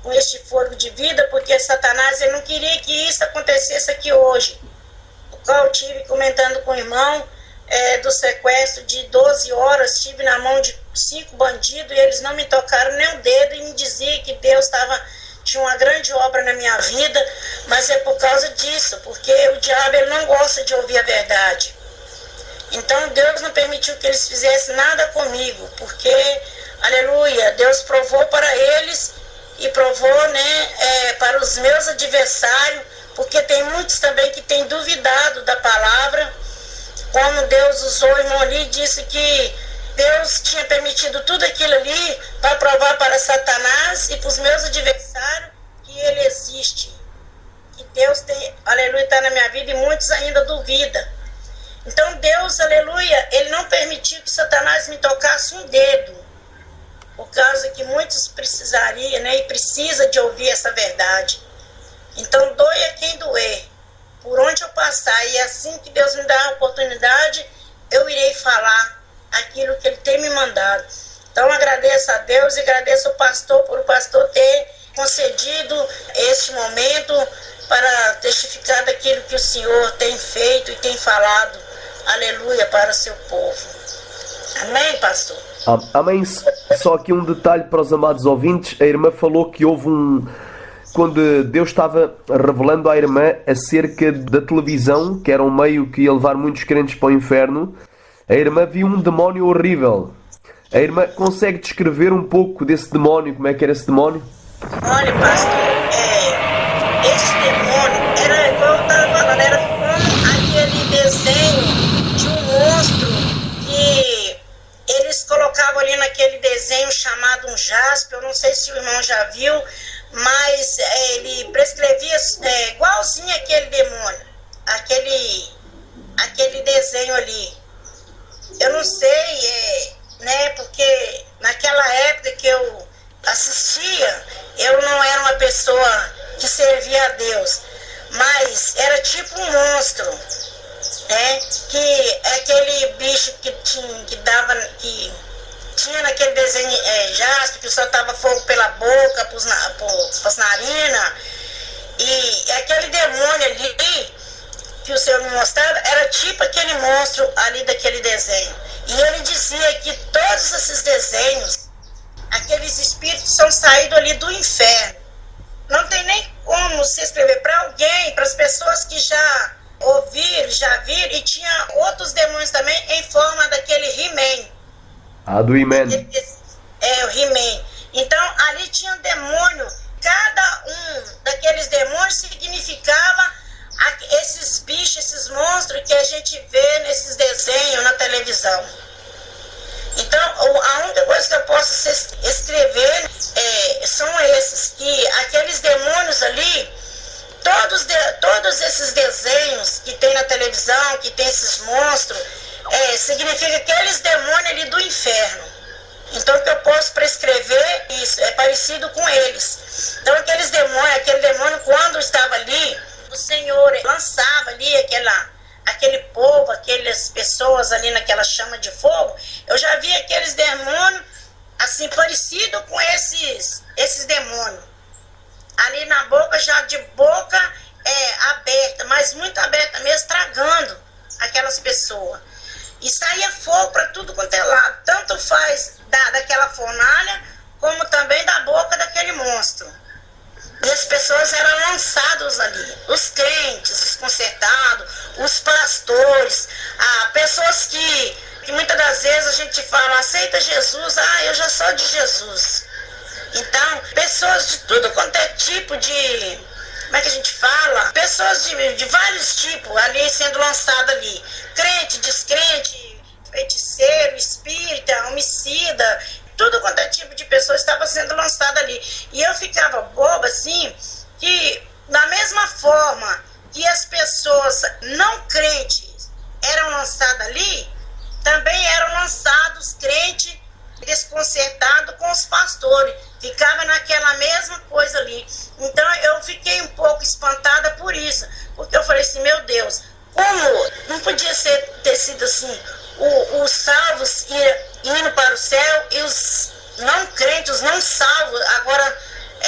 com este fôlego de vida, porque Satanás ele não queria que isso acontecesse aqui hoje. O qual eu tive comentando com o irmão do sequestro de 12 horas, estive na mão de 5 bandidos e eles não me tocaram nem o dedo e me diziam que Deus tinha uma grande obra na minha vida, mas é por causa disso, porque o diabo ele não gosta de ouvir a verdade. Então Deus não permitiu que eles fizessem nada comigo, porque, aleluia, Deus provou para eles e provou, para os meus adversários, porque tem muitos também que têm duvidado da palavra, como Deus usou o irmão ali, disse que Deus tinha permitido tudo aquilo ali para provar para Satanás e para os meus adversários que ele existe. Que Deus tem, aleluia, está na minha vida e muitos ainda duvidam. Então Deus, aleluia, ele não permitiu que Satanás me tocasse um dedo, por causa que muitos precisariam, e precisa de ouvir essa verdade. Então doia quem doer, por onde eu passar, e assim que Deus me dá a oportunidade, eu irei falar aquilo que ele tem me mandado. Então agradeço a Deus e agradeço ao pastor por o pastor ter concedido este momento para testificar daquilo que o Senhor tem feito e tem falado, aleluia, para o seu povo. Amém, pastor?
Amém. Só aqui um detalhe para os amados ouvintes. A irmã falou que houve quando Deus estava revelando à irmã acerca da televisão, que era um meio que ia levar muitos crentes para o inferno, a irmã viu um demónio horrível. A irmã consegue descrever um pouco desse demónio? Como é que era esse demónio?
Olha, pastor, esse demônio era igual eu estava falando, era como aquele desenho de um monstro que eles colocavam ali naquele desenho chamado um jaspe. Eu não sei se o irmão já viu, mas ele prescrevia igualzinho aquele demônio, aquele desenho ali. Eu não sei, porque naquela época que eu assistia, eu não era uma pessoa que servia a Deus, mas era tipo um monstro, que é aquele bicho que tinha naquele desenho jaspe, que soltava fogo pela boca, pras narinas, e aquele demônio ali que o Senhor me mostrava era tipo aquele monstro ali daquele desenho. E ele dizia que todos esses desenhos, aqueles espíritos são saídos ali do inferno. Não tem nem como se escrever para alguém, para as pessoas que já ouviram, já viram, e tinha outros demônios também em forma daquele He-Man.
Ah, do He-Man.
É, o He-Man. Então, ali tinha um demônio. Cada um daqueles demônios significava esses bichos, esses monstros que a gente vê nesses desenhos na televisão. Então, a única coisa que eu posso escrever são esses, que aqueles demônios ali, todos esses desenhos que tem na televisão, que tem esses monstros, significa aqueles demônios ali do inferno. Então, o que eu posso prescrever, isso é parecido com eles. Então, aquele demônio, quando estava ali, o Senhor lançava ali aquele povo, aquelas pessoas ali naquela chama de fogo. Eu já vi aqueles demônios, assim, parecido com esses demônios. Ali na boca, já de boca aberta, mas muito aberta mesmo, tragando aquelas pessoas. E saía fogo para tudo quanto é lado. Tanto faz daquela fornalha, como também da boca daquele monstro. E as pessoas eram lançadas ali. Os crentes, os consertados, os pastores, pessoas que muitas das vezes a gente fala, aceita Jesus, eu já sou de Jesus. Então, pessoas de tudo quanto é tipo de... Como é que a gente fala? Pessoas de vários tipos ali sendo lançadas ali. Crente, descrente, feiticeiro, espírita, homicida, tudo quanto é tipo de pessoa estava sendo lançada ali. E eu ficava boba, assim, que da mesma forma que as pessoas não crentes eram lançadas ali, também eram lançados crentes desconcertados com os pastores. Ficava naquela mesma coisa ali. Então eu fiquei um pouco espantada por isso. Porque eu falei assim, meu Deus, como não podia ter sido assim, os salvos indo para o céu e os não crentes, os não salvos, agora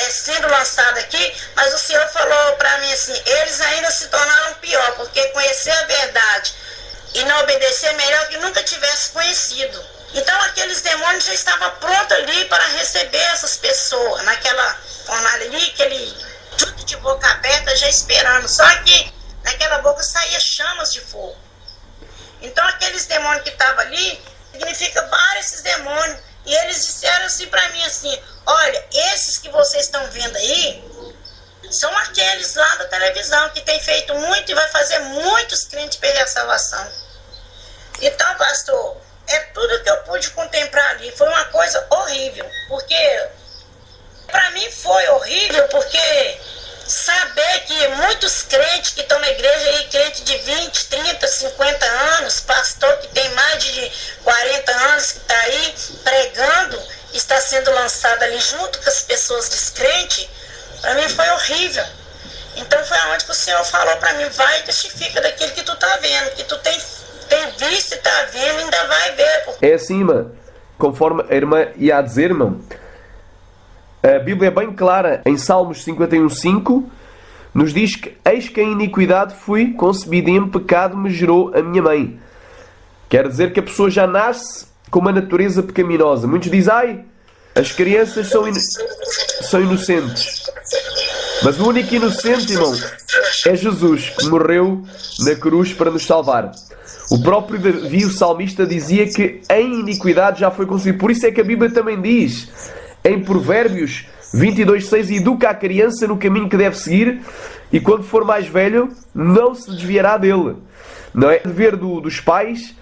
sendo lançados aqui, mas o Senhor falou para mim assim, eles ainda se tornaram pior, porque conhecer a verdade e não obedecer é melhor que nunca tivesse conhecido. Então aqueles demônios já estavam prontos ali para receber essas pessoas, naquela fornalha ali, tudo de boca aberta, já esperando. Só que naquela boca saía chamas de fogo. Então aqueles demônios que estavam ali, significa vários esses demônios. E eles disseram assim para mim assim, olha, esses que vocês estão vendo aí, são aqueles lá da televisão que tem feito muito e vai fazer muitos crentes perder a salvação. Então, pastor, é tudo que eu pude contemplar ali. Foi uma coisa horrível, porque para mim foi horrível, porque saber que muitos crentes que estão na igreja aí, crente de 20, 30, 50 anos, pastor que tem mais de 40 anos que está aí pregando, está sendo lançado ali junto com as pessoas descrentes, para mim foi horrível. Então foi aonde que o Senhor falou para mim, vai e testifica daquilo que tu tá vendo, que tu tem visto e tá vendo, ainda vai ver.
É assim, irmã, conforme a irmã ia a dizer, irmão, a Bíblia é bem clara, em Salmos 51:5, nos diz que eis que em iniquidade fui concebido e em pecado me gerou a minha mãe. Quer dizer que a pessoa já nasce com uma natureza pecaminosa. Muitos dizem, as crianças são inocentes. Mas o único inocente, irmão, é Jesus, que morreu na cruz para nos salvar. O próprio Davi, o salmista, dizia que em iniquidade já foi concebido. Por isso é que a Bíblia também diz, em Provérbios 22:6, educa a criança no caminho que deve seguir e quando for mais velho não se desviará dele. Não é dever dos pais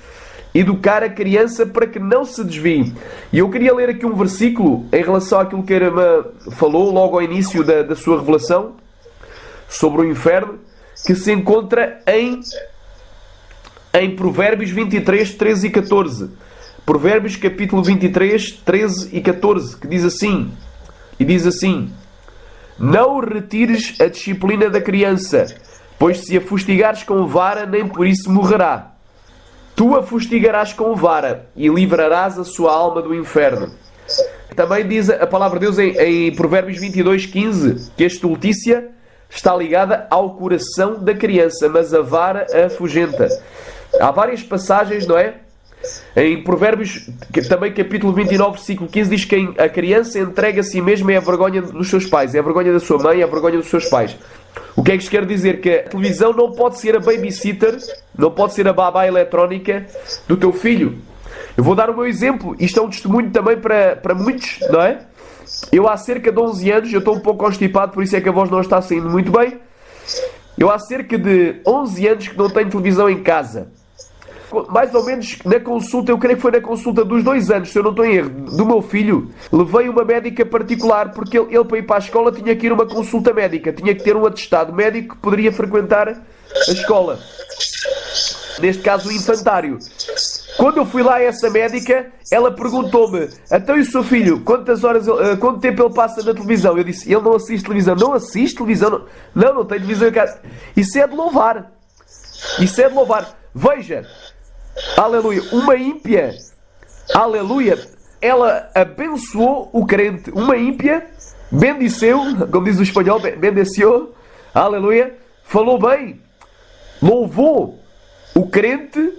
educar a criança para que não se desvie. E eu queria ler aqui um versículo em relação àquilo que a irmã falou logo ao início da sua revelação sobre o inferno, que se encontra em Provérbios 23, 13 e 14. Provérbios capítulo 23, 13 e 14, que diz assim, não retires a disciplina da criança, pois se a fustigares com vara, nem por isso morrerá. Tu a fustigarás com vara e livrarás a sua alma do inferno. Também diz a palavra de Deus em Provérbios 22, 15, que a estultícia está ligada ao coração da criança, mas a vara a afugenta. Há várias passagens, não é? Em Provérbios, também capítulo 29, versículo 15, diz que a criança entrega a si mesma é a vergonha dos seus pais, é a vergonha da sua mãe, é a vergonha dos seus pais. O que é que isto quer dizer? Que a televisão não pode ser a babysitter, não pode ser a babá eletrónica do teu filho. Eu vou dar o meu exemplo, isto é um testemunho também para muitos, não é? Eu há cerca de 11 anos, eu estou um pouco constipado, por isso é que a voz não está saindo muito bem. Eu há cerca de 11 anos que não tenho televisão em casa. Mais ou menos na consulta, eu creio que foi na consulta dos 2 anos, se eu não estou em erro, do meu filho, levei uma médica particular, porque ele para ir para a escola tinha que ir a uma consulta médica, tinha que ter um atestado médico que poderia frequentar a escola. Neste caso o infantário. Quando eu fui lá a essa médica, ela perguntou-me: então e o seu filho, quanto tempo ele passa na televisão? Eu disse: ele não assiste televisão. Não assiste televisão? Não tem televisão em casa. Isso é de louvar. Isso é de louvar. Veja, aleluia, uma ímpia, aleluia, ela abençoou o crente. Uma ímpia bendiceu, como diz o espanhol, bendeceu, aleluia, falou bem, louvou o crente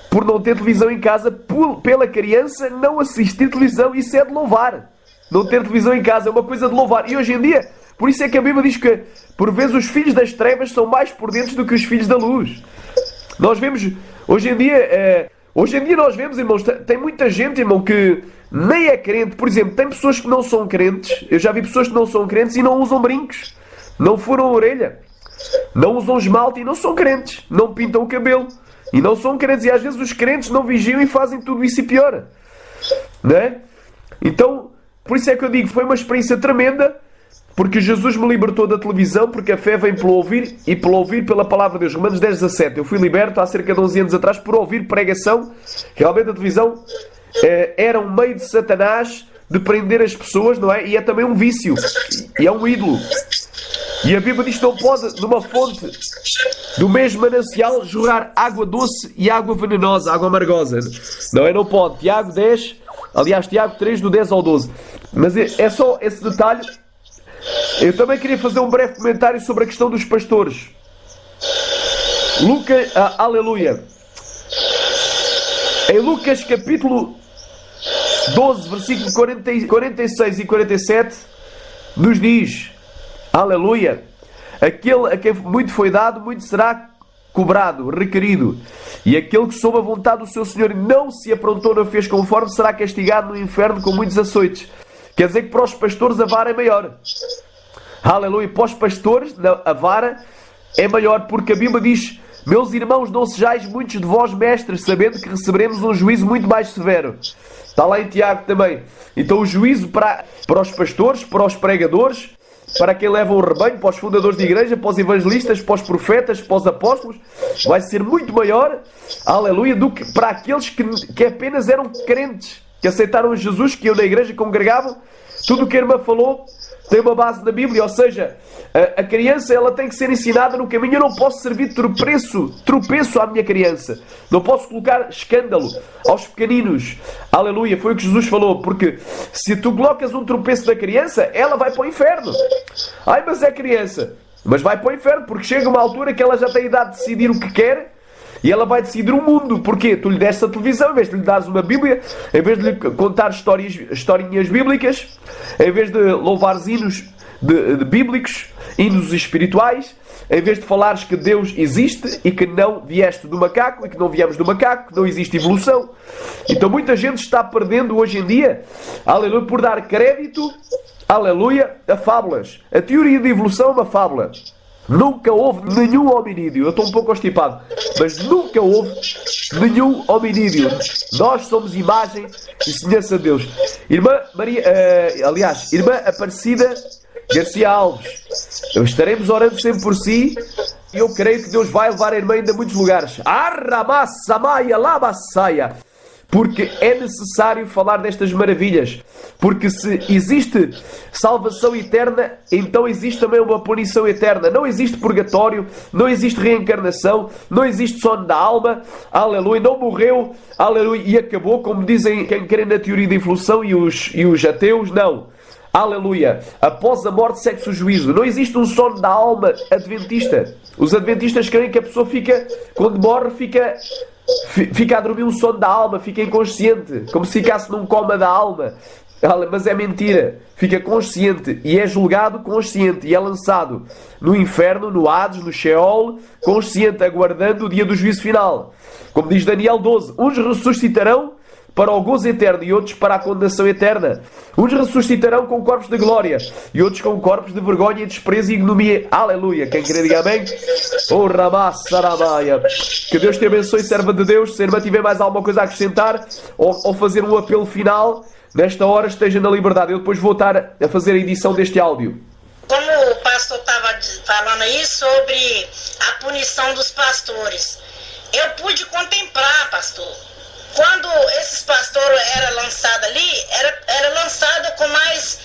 por não ter televisão em casa, pela criança não assistir televisão. Isso é de louvar. Não ter televisão em casa é uma coisa de louvar. E hoje em dia, por isso é que a Bíblia diz que por vezes os filhos das trevas são mais prudentes do que os filhos da luz. Nós vemos, hoje em dia nós vemos, irmãos, tem muita gente, irmão, que nem é crente. Por exemplo, tem pessoas que não são crentes. Eu já vi pessoas que não são crentes e não usam brincos, não furam a orelha, não usam esmalte e não são crentes, não pintam o cabelo e não são crentes. E às vezes os crentes não vigiam e fazem tudo isso e pior, não é? Então, por isso é que eu digo, foi uma experiência tremenda, porque Jesus me libertou da televisão, porque a fé vem pelo ouvir e pelo ouvir pela palavra de Deus. Romanos 10:17. Eu fui liberto há cerca de 11 anos atrás por ouvir pregação. Realmente a televisão era um meio de Satanás de prender as pessoas, não é? E é também um vício. E é um ídolo. E a Bíblia diz que não pode, numa fonte do mesmo manancial, jorrar água doce e água venenosa, água amargosa. Não é? Não pode. Tiago 10, aliás, Tiago 3, do 10 ao 12. Mas é só esse detalhe. Eu também queria fazer um breve comentário sobre a questão dos pastores. Lucas, aleluia. Em Lucas capítulo 12, versículo 46 e 47, nos diz, aleluia, aquele a quem muito foi dado, muito será cobrado, requerido. E aquele que soube a vontade do seu Senhor e não se aprontou, não fez conforme, será castigado no inferno com muitos açoites. Quer dizer que para os pastores a vara é maior. Aleluia. Para os pastores a vara é maior, porque a Bíblia diz: meus irmãos, não sejais muitos de vós mestres, sabendo que receberemos um juízo muito mais severo. Está lá em Tiago também. Então o juízo para os pastores, para os pregadores, para quem leva o rebanho, para os fundadores de igreja, para os evangelistas, para os profetas, para os apóstolos, vai ser muito maior, aleluia, do que para aqueles que apenas eram crentes, que aceitaram Jesus, que iam na igreja, congregavam. Tudo o que a irmã falou tem uma base na Bíblia, ou seja, a criança ela tem que ser ensinada no caminho. Eu não posso servir de tropeço à minha criança. Não posso colocar escândalo aos pequeninos. Aleluia, foi o que Jesus falou, porque se tu colocas um tropeço da criança, ela vai para o inferno. Ai, mas é criança. Mas vai para o inferno, porque chega uma altura que ela já tem idade de decidir o que quer. E ela vai decidir o mundo. Porquê? Tu lhe deste a televisão, em vez de lhe dares uma Bíblia, em vez de lhe contar historinhas bíblicas, em vez de louvares hinos bíblicos, hinos espirituais, em vez de falares que Deus existe e que não vieste do macaco e que não viemos do macaco, que não existe evolução. Então muita gente está perdendo hoje em dia, aleluia, por dar crédito, aleluia, a fábulas. A teoria de evolução é uma fábula. Nunca houve nenhum hominídeo. Eu estou um pouco constipado, mas nunca houve nenhum hominídeo. Nós somos imagem e semelhança de Deus. Irmã Maria, Irmã Aparecida Garcia Alves, estaremos orando sempre por si. E eu creio que Deus vai levar a irmã ainda a muitos lugares. Arramassamaya labassaia. Porque é necessário falar destas maravilhas. Porque se existe salvação eterna, então existe também uma punição eterna. Não existe purgatório, não existe reencarnação, não existe sono da alma. Aleluia, não morreu, aleluia, e acabou, como dizem quem crê na teoria da evolução e os ateus, não. Aleluia, após a morte segue-se o juízo. Não existe um sono da alma adventista. Os adventistas creem que a pessoa fica, quando morre, fica Fica a dormir um sono da alma, fica inconsciente, como se ficasse num coma da alma. Mas é mentira, fica consciente e é julgado consciente e é lançado no inferno, no Hades, no Sheol, consciente, aguardando o dia do juízo final. Como diz Daniel 12, uns ressuscitarão para o gozo eterno e outros para a condenação eterna. Uns ressuscitarão com corpos de glória e outros com corpos de vergonha, desprezo e ignomia. Aleluia! Quem querer diga amém? Oh, Ramá, Saramaia. Que Deus te abençoe, serva de Deus. Se a irmã tiver mais alguma coisa a acrescentar ou fazer um apelo final, nesta hora esteja na liberdade. Eu depois vou estar a fazer a edição deste áudio.
Como o pastor estava falando aí sobre a punição dos pastores, eu pude contemplar, pastor, quando esses pastores eram lançados ali, era lançado com mais,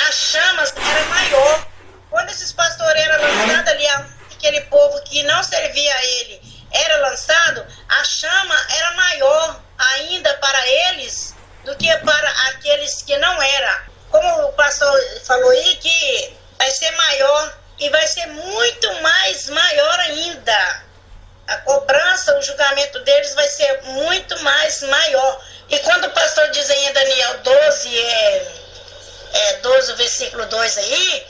as chamas era maior. Quando esses pastores eram lançados ali, aquele povo que não servia a ele era lançado, a chama era maior ainda para eles do que para aqueles que não eram. Como o pastor falou aí, que vai ser maior e vai ser muito mais maior ainda. A cobrança, o julgamento deles vai ser muito mais maior. E quando o pastor diz em Daniel 12, 12, versículo 2 aí,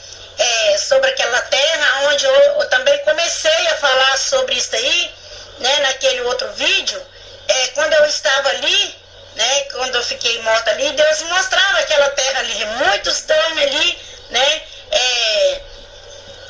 sobre aquela terra, onde eu também comecei a falar sobre isso aí, né, naquele outro vídeo, quando eu estava ali, né, quando eu fiquei morta ali, Deus mostrava aquela terra ali, muitos dormem ali, né,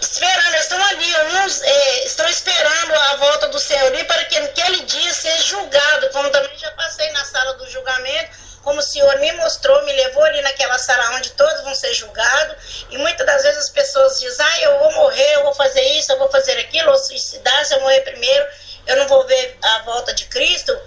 esperando, estão ali, uns estão esperando a volta do Senhor ali para que naquele dia seja julgado, como também já passei na sala do julgamento, como o Senhor me mostrou, me levou ali naquela sala onde todos vão ser julgados, e muitas das vezes as pessoas dizem, eu vou morrer, eu vou fazer isso, eu vou fazer aquilo, ou suicidar, se eu morrer primeiro, eu não vou ver a volta de Cristo.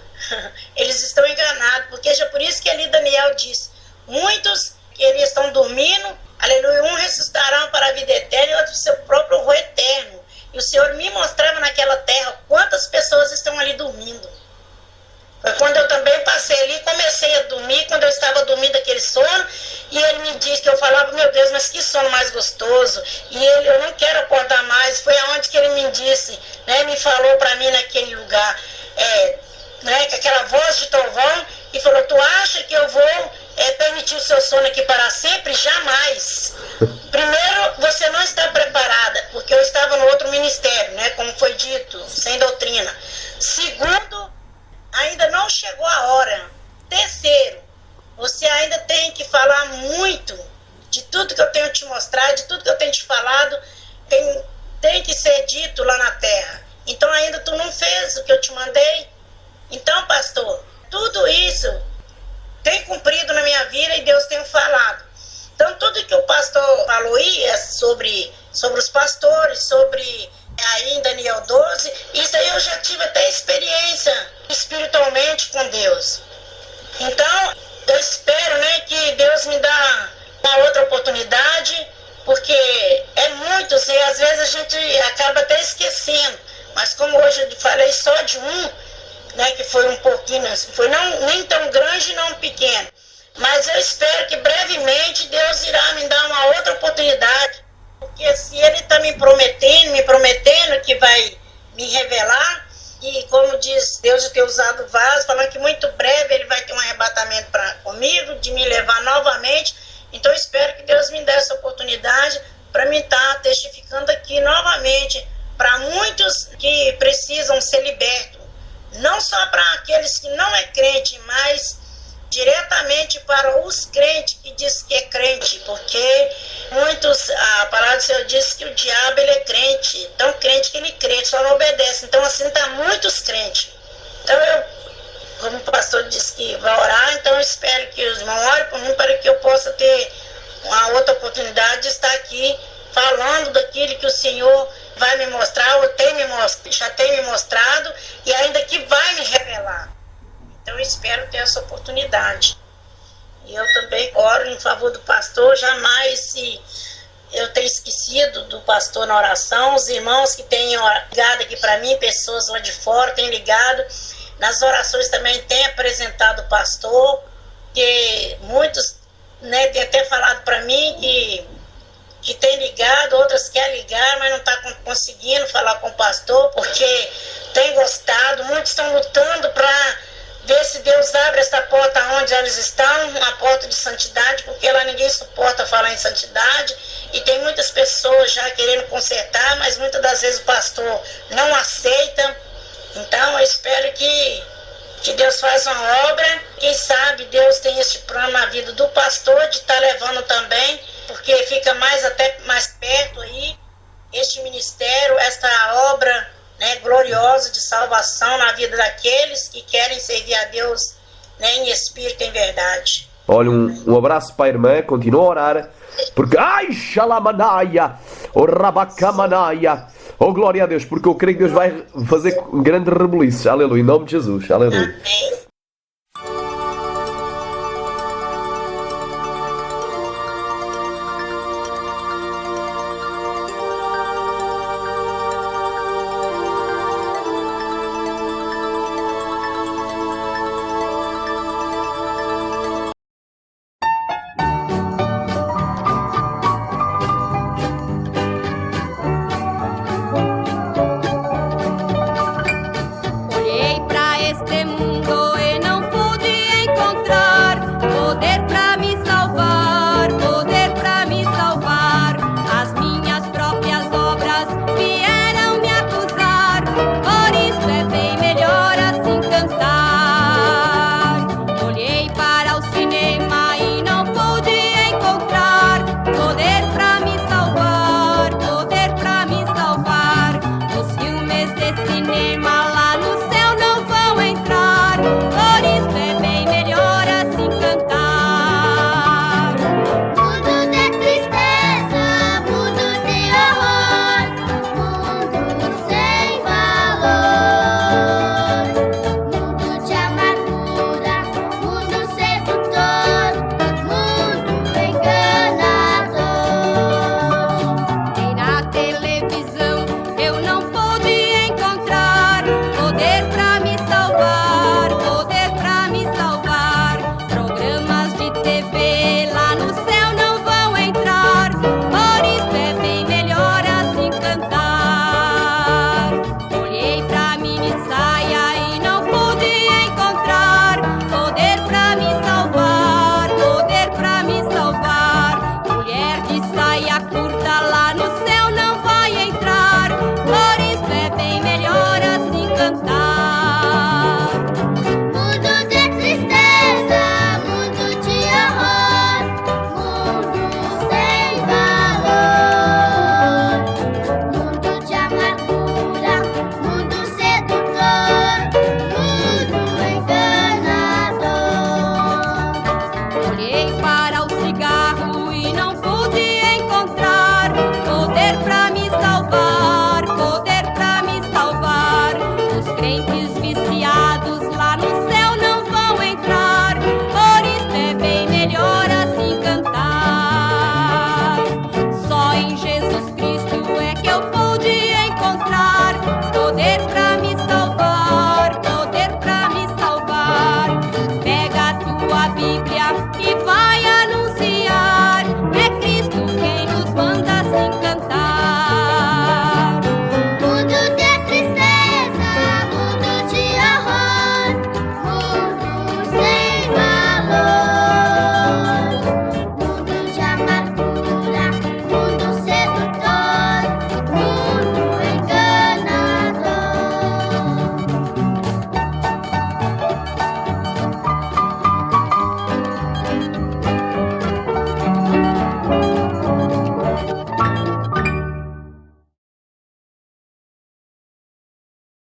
Eles estão enganados, porque já por isso que ali Daniel diz, muitos eles estão dormindo, aleluia, um ressuscitarão para a vida eterna e outro para o seu próprio roi eterno. E o Senhor me mostrava naquela terra quantas pessoas estão ali dormindo. Foi quando eu também passei ali, comecei a dormir, quando eu estava dormindo aquele sono, e ele me disse, que eu falava, meu Deus, mas que sono mais gostoso, e eu não quero acordar mais. Foi aonde que ele me disse, né, me falou para mim naquele lugar, né, com aquela voz de trovão, e falou, tu acha que eu vou permitir o seu sono aqui para sempre? Jamais. Primeiro, você não está preparada, porque eu estava no outro ministério, né, como foi dito, sem doutrina. Segundo, ainda não chegou a hora. Terceiro, você ainda tem que falar muito de tudo que eu tenho te mostrado, de tudo que eu tenho te falado, tem que ser dito lá na terra. Então ainda tu não fez o que eu te mandei. Então, pastor, tudo isso tem cumprido na minha vida e Deus tem falado. Então, tudo que o pastor falou aí é sobre os pastores, sobre aí em Daniel 12, isso aí eu já tive até experiência espiritualmente com Deus. Então, eu espero, né, que Deus me dá uma outra oportunidade, porque é muitos e às vezes a gente acaba até esquecendo. Mas como hoje eu falei só de um, né, que foi um pouquinho, foi nem tão grande, não pequeno. Mas eu espero que brevemente Deus irá me dar uma outra oportunidade, porque se Ele está me prometendo que vai me revelar, e como diz Deus de ter usado vaso, falando que muito breve Ele vai ter um arrebatamento comigo, de me levar novamente. Então eu espero que Deus me dê essa oportunidade para me estar testificando aqui novamente para muitos que precisam ser libertos. Não só para aqueles que não é crente, mas diretamente para os crentes que diz que é crente, porque muitos, a palavra do Senhor diz que o diabo ele é crente, tão crente que ele crê, só não obedece. Então assim está muitos crentes. Então eu, como o pastor disse que vai orar, então eu espero que os irmãos orem por mim para que eu possa ter uma outra oportunidade de estar aqui falando daquilo que o Senhor vai me mostrar, ou já tem me mostrado, e ainda que vai me revelar. Então eu espero ter essa oportunidade. E eu também oro em favor do pastor, jamais se eu tenho esquecido do pastor na oração, os irmãos que têm ligado aqui para mim, pessoas lá de fora têm ligado, nas orações também têm apresentado o pastor, que muitos, né, têm até falado para mim que tem ligado, outras querem ligar, mas não está conseguindo falar com o pastor, porque tem gostado, muitos estão lutando para ver se Deus abre essa porta onde eles estão, uma porta de santidade, porque lá ninguém suporta falar em santidade, e tem muitas pessoas já querendo consertar, mas muitas das vezes o pastor não aceita. Então eu espero que Deus faça uma obra. Quem sabe Deus tem este plano na vida do pastor de estar levando também, porque fica até mais perto aí este ministério, esta obra, né, gloriosa de salvação na vida daqueles que querem servir a Deus, né, em espírito e em verdade.
Olha, um abraço para a irmã, continua a orar, porque ai, xalamanaia, o rabacamanaia, oh glória a Deus, porque eu creio que Deus vai fazer grandes rebuliços, aleluia, em nome de Jesus, aleluia.
Amém.